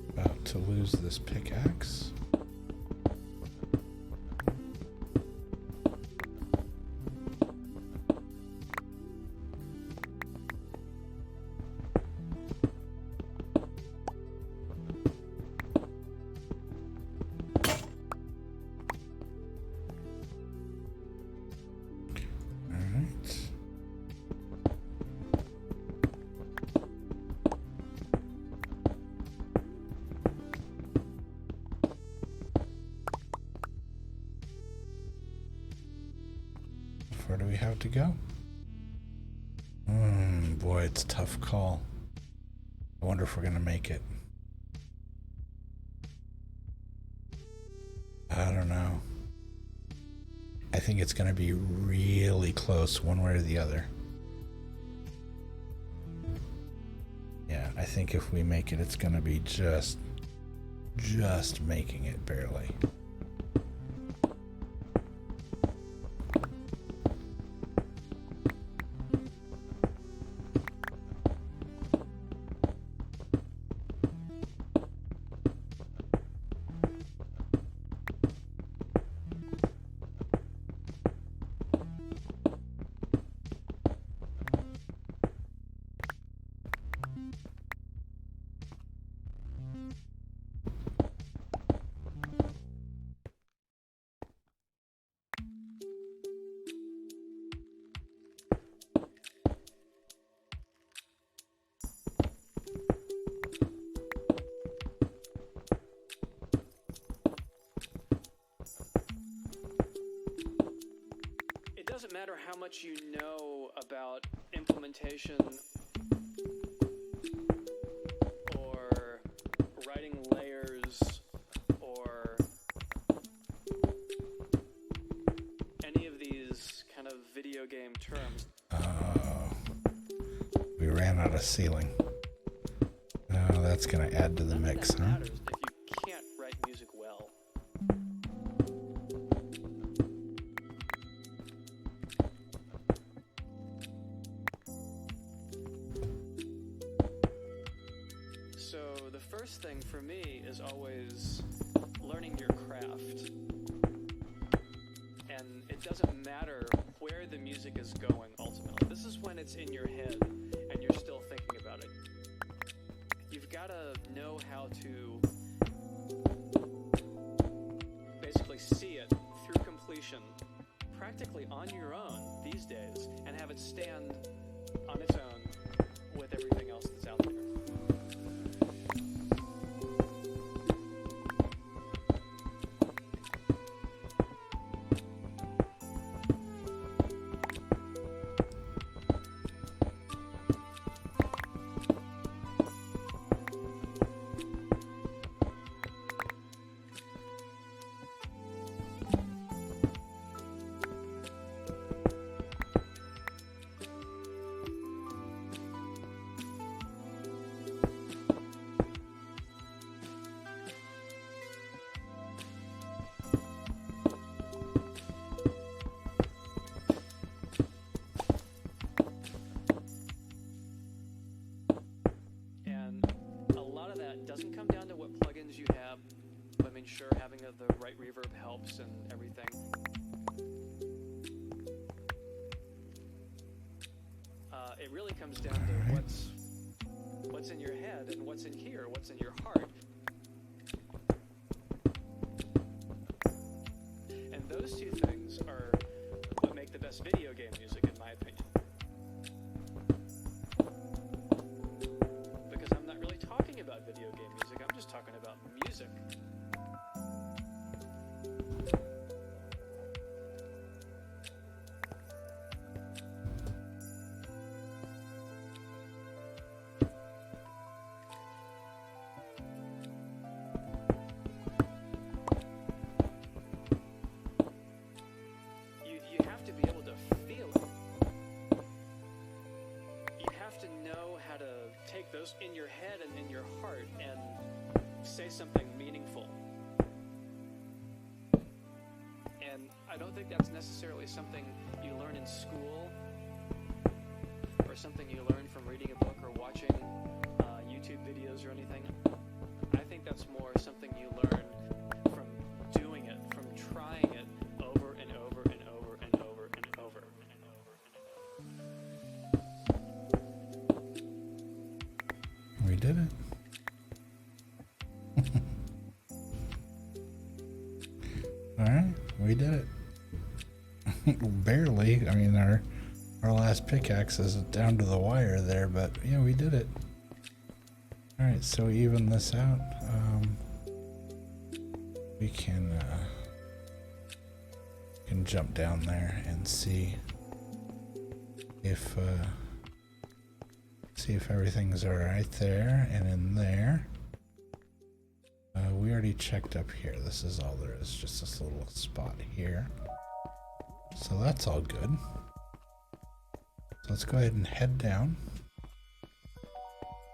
About to lose this pickaxe. Alright. How far do we have to go? Boy, it's a tough call. I wonder if we're gonna make it. I don't know. I think it's gonna be really close one way or the other. Yeah, I think if we make it, it's gonna be just making it barely. It doesn't matter how much you know about implementation or writing layers or any of these kind of video game terms. We ran out of ceiling. Oh, that's gonna add to the None of mix, that huh? matters if you can't write music well. So the first thing for me is always learning your craft. And it doesn't matter where the music is going ultimately. This is when it's in your head and you're still thinking about it. You've got to know how to basically see it through completion practically on your own these days and have it stand on its own with everything else that's out there. white reverb helps and everything. It really comes down to what's in your head and what's in here, what's in your heart. And those two things are what make the best video game music, in my opinion. Because I'm not really talking about video game music, I'm just talking about music. You have to be able to feel it. You have to know how to take those in your head and in your heart and say something meaningful. And I don't think that's necessarily something you learn in school or something you learn from reading a book or watching YouTube videos or anything. I think that's more something you learn from doing it, from trying it over and over and over and over and over and over. We did it. Alright, we did it. Barely. I mean, our last pickaxe is down to the wire there, but yeah, we did it. Alright, so even this out. We can jump down there and see if everything's alright there and in there. We already checked up here. This is all there is, just this little spot here. So that's all good. So let's go ahead and head down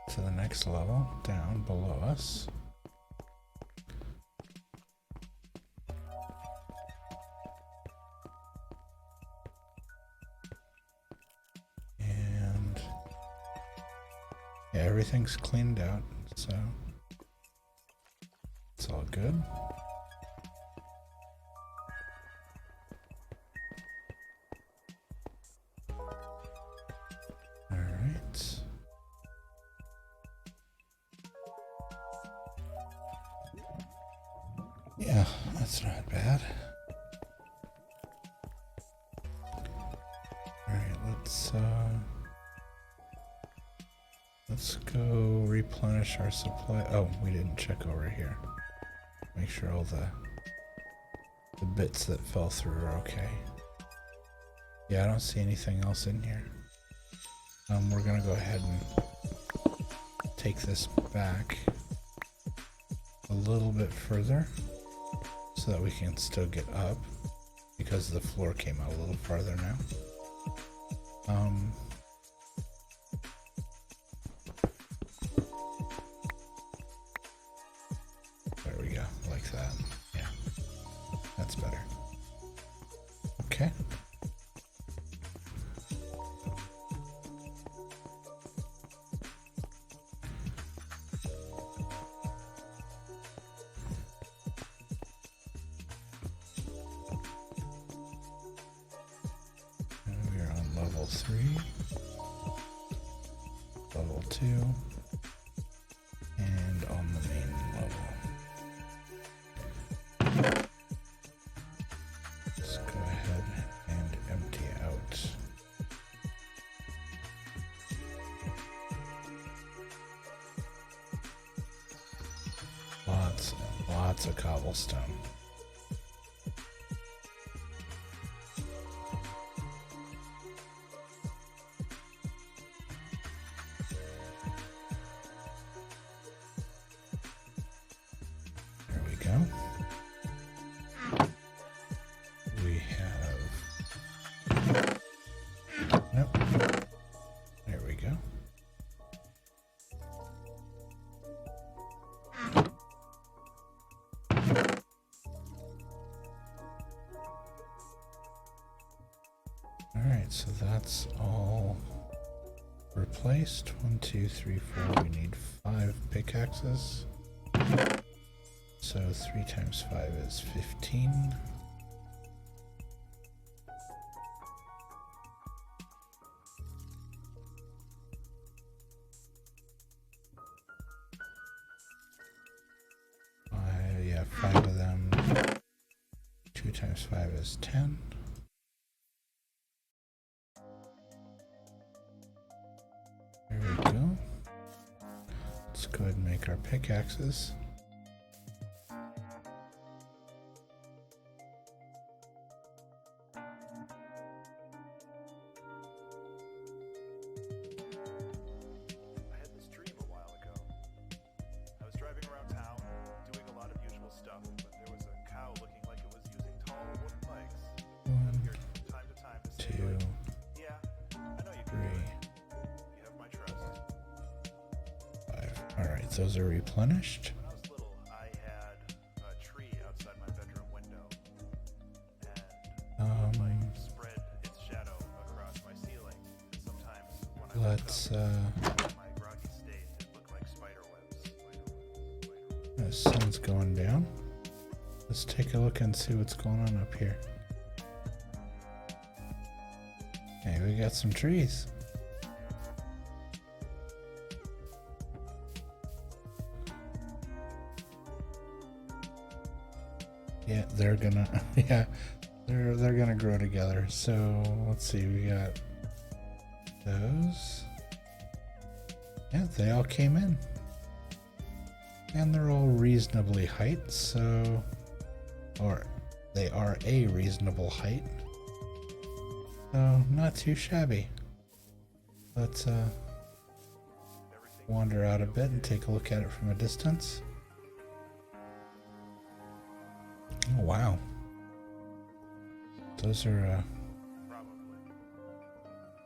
to the next level, down below us. And yeah, everything's cleaned out, so it's all good. Alright. Yeah, that's not bad. Alright, let's go replenish our supply. Oh, we didn't check over here. Make sure all the bits that fell through are okay. Yeah, I don't see anything else in here. We're gonna go ahead and take this back a little bit further so that we can still get up, because the floor came out a little farther now. There we go, like that. Yeah, that's better. Okay. We're on level 3, level 2, and on the main level. Let's go ahead and empty out. Lots of cobblestone. There we go. We have... Nope. There we go. Alright, so that's all replaced. 1, 2, 3, 4. We need 5 pickaxes. So 3 times 5 is 15. Yeah, 5 of them. 2 times 5 is 10. There we go. Let's go ahead and make our pickaxes. I had this dream a while ago. I was driving around town, doing a lot of usual stuff, but there was a cow looking like it was using tall wooden legs. One, Here, time to time to say, 2, like, yeah, I know you can 3, do it. You have my trust. 5. Alright, those are replenished. When I was little, I had a tree outside my bedroom window, and it would, like, spread its shadow across my ceiling. And sometimes when I Let's woke up, in my groggy state, it looked like spider webs. the sun's going down. Let's take a look and see what's going on up here. Hey, we got some trees. Yeah, they're gonna yeah, they're gonna grow together. So let's see, we got those. Yeah, they all came in. And they're all reasonably height, so or they are a reasonable height. So not too shabby. Let's wander out a bit and take a look at it from a distance. Oh wow. Those are Probably.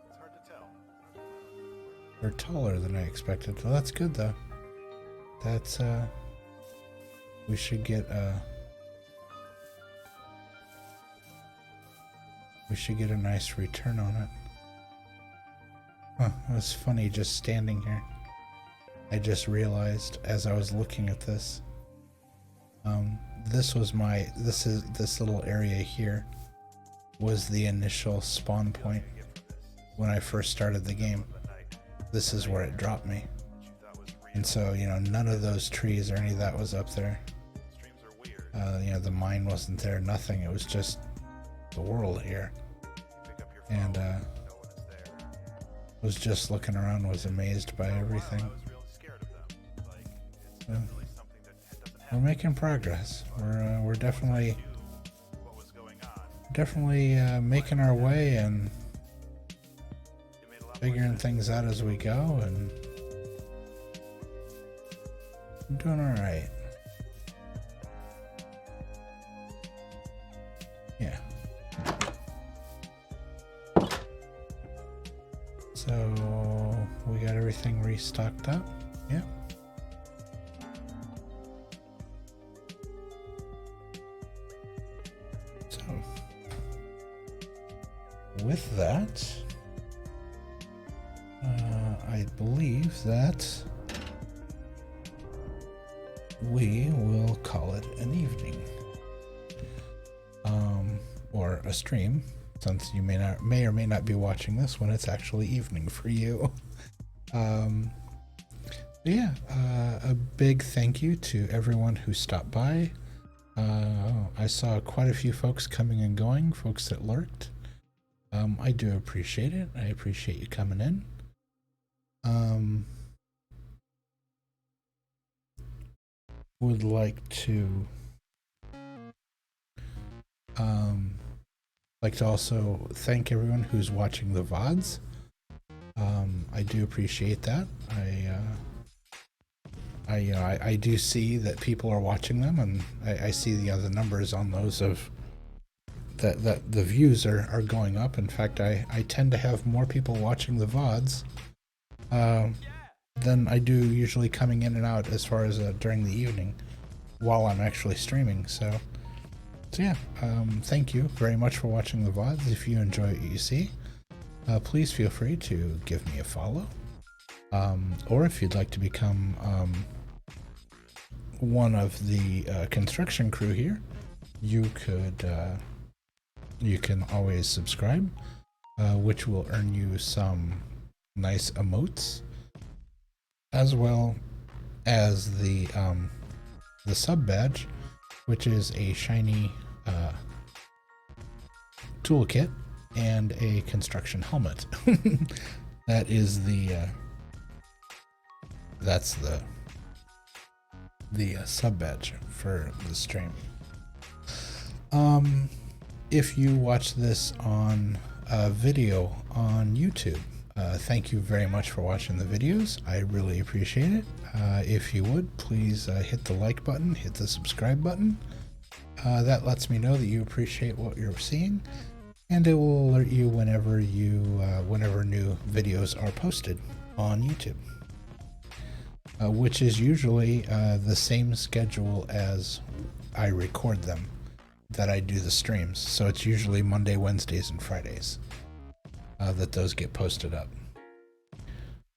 It's hard to tell. they're taller than I expected. Well, that's good though. That's we should get a nice return on it. Huh, it was funny just standing here. I just realized as I was looking at this, this little area here was the initial spawn point when I first started the game. This is where it dropped me. And so, you know, none of those trees or any of that was up there. You know, the mine wasn't there, nothing. It was just the world here. And was just looking around, was amazed by everything. We're making progress. We're definitely making our way and figuring things out as we go, and I'm doing all right. Yeah. So we got everything restocked up. Yeah. So with that, I believe that we will call it an evening, or a stream, since you may or may not be watching this when it's actually evening for you. Yeah, a big thank you to everyone who stopped by. I saw quite a few folks coming and going, folks that lurked. I do appreciate it. I appreciate you coming in. Would like to also thank everyone who's watching the VODs. I do appreciate that. I do see that people are watching them, and I see the other numbers on those of that the views are going up. In fact, I tend to have more people watching the VODs than I do usually coming in and out as far as during the evening while I'm actually streaming. So yeah, thank you very much for watching the VODs. If you enjoy what you see, please feel free to give me a follow. Or if you'd like to become one of the construction crew here, you can always subscribe, which will earn you some nice emotes, as well as the sub badge, which is a shiny toolkit and a construction helmet. That is that's the sub badge for the stream. If you watch this on video on YouTube, thank you very much for watching the videos. I really appreciate it. If you would, please hit the like button, hit the subscribe button. That lets me know that you appreciate what you're seeing, and it will alert you whenever new videos are posted on YouTube, which is usually the same schedule as I record them, that I do the streams. So it's usually Monday, Wednesdays, and Fridays that those get posted up.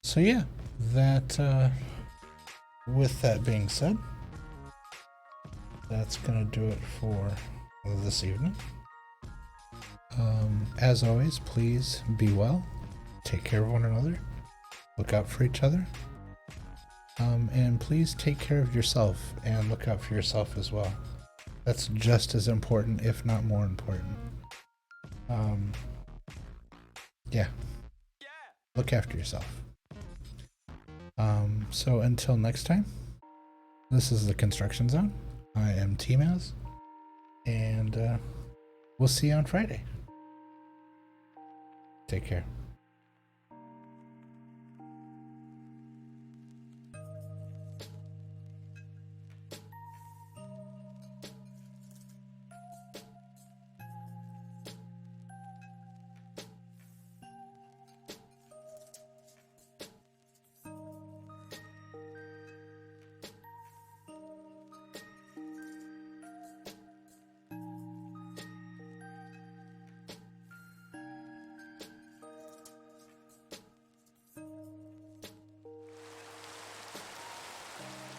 So yeah, that with that being said, that's gonna do it for this evening. As always, please be well, take care of one another, look out for each other, and please take care of yourself and look out for yourself as well. That's just as important, if not more important. Yeah. Look after yourself. So until next time, this is the Construction Zone. I am tmaaz, and we'll see you on Friday. Take care.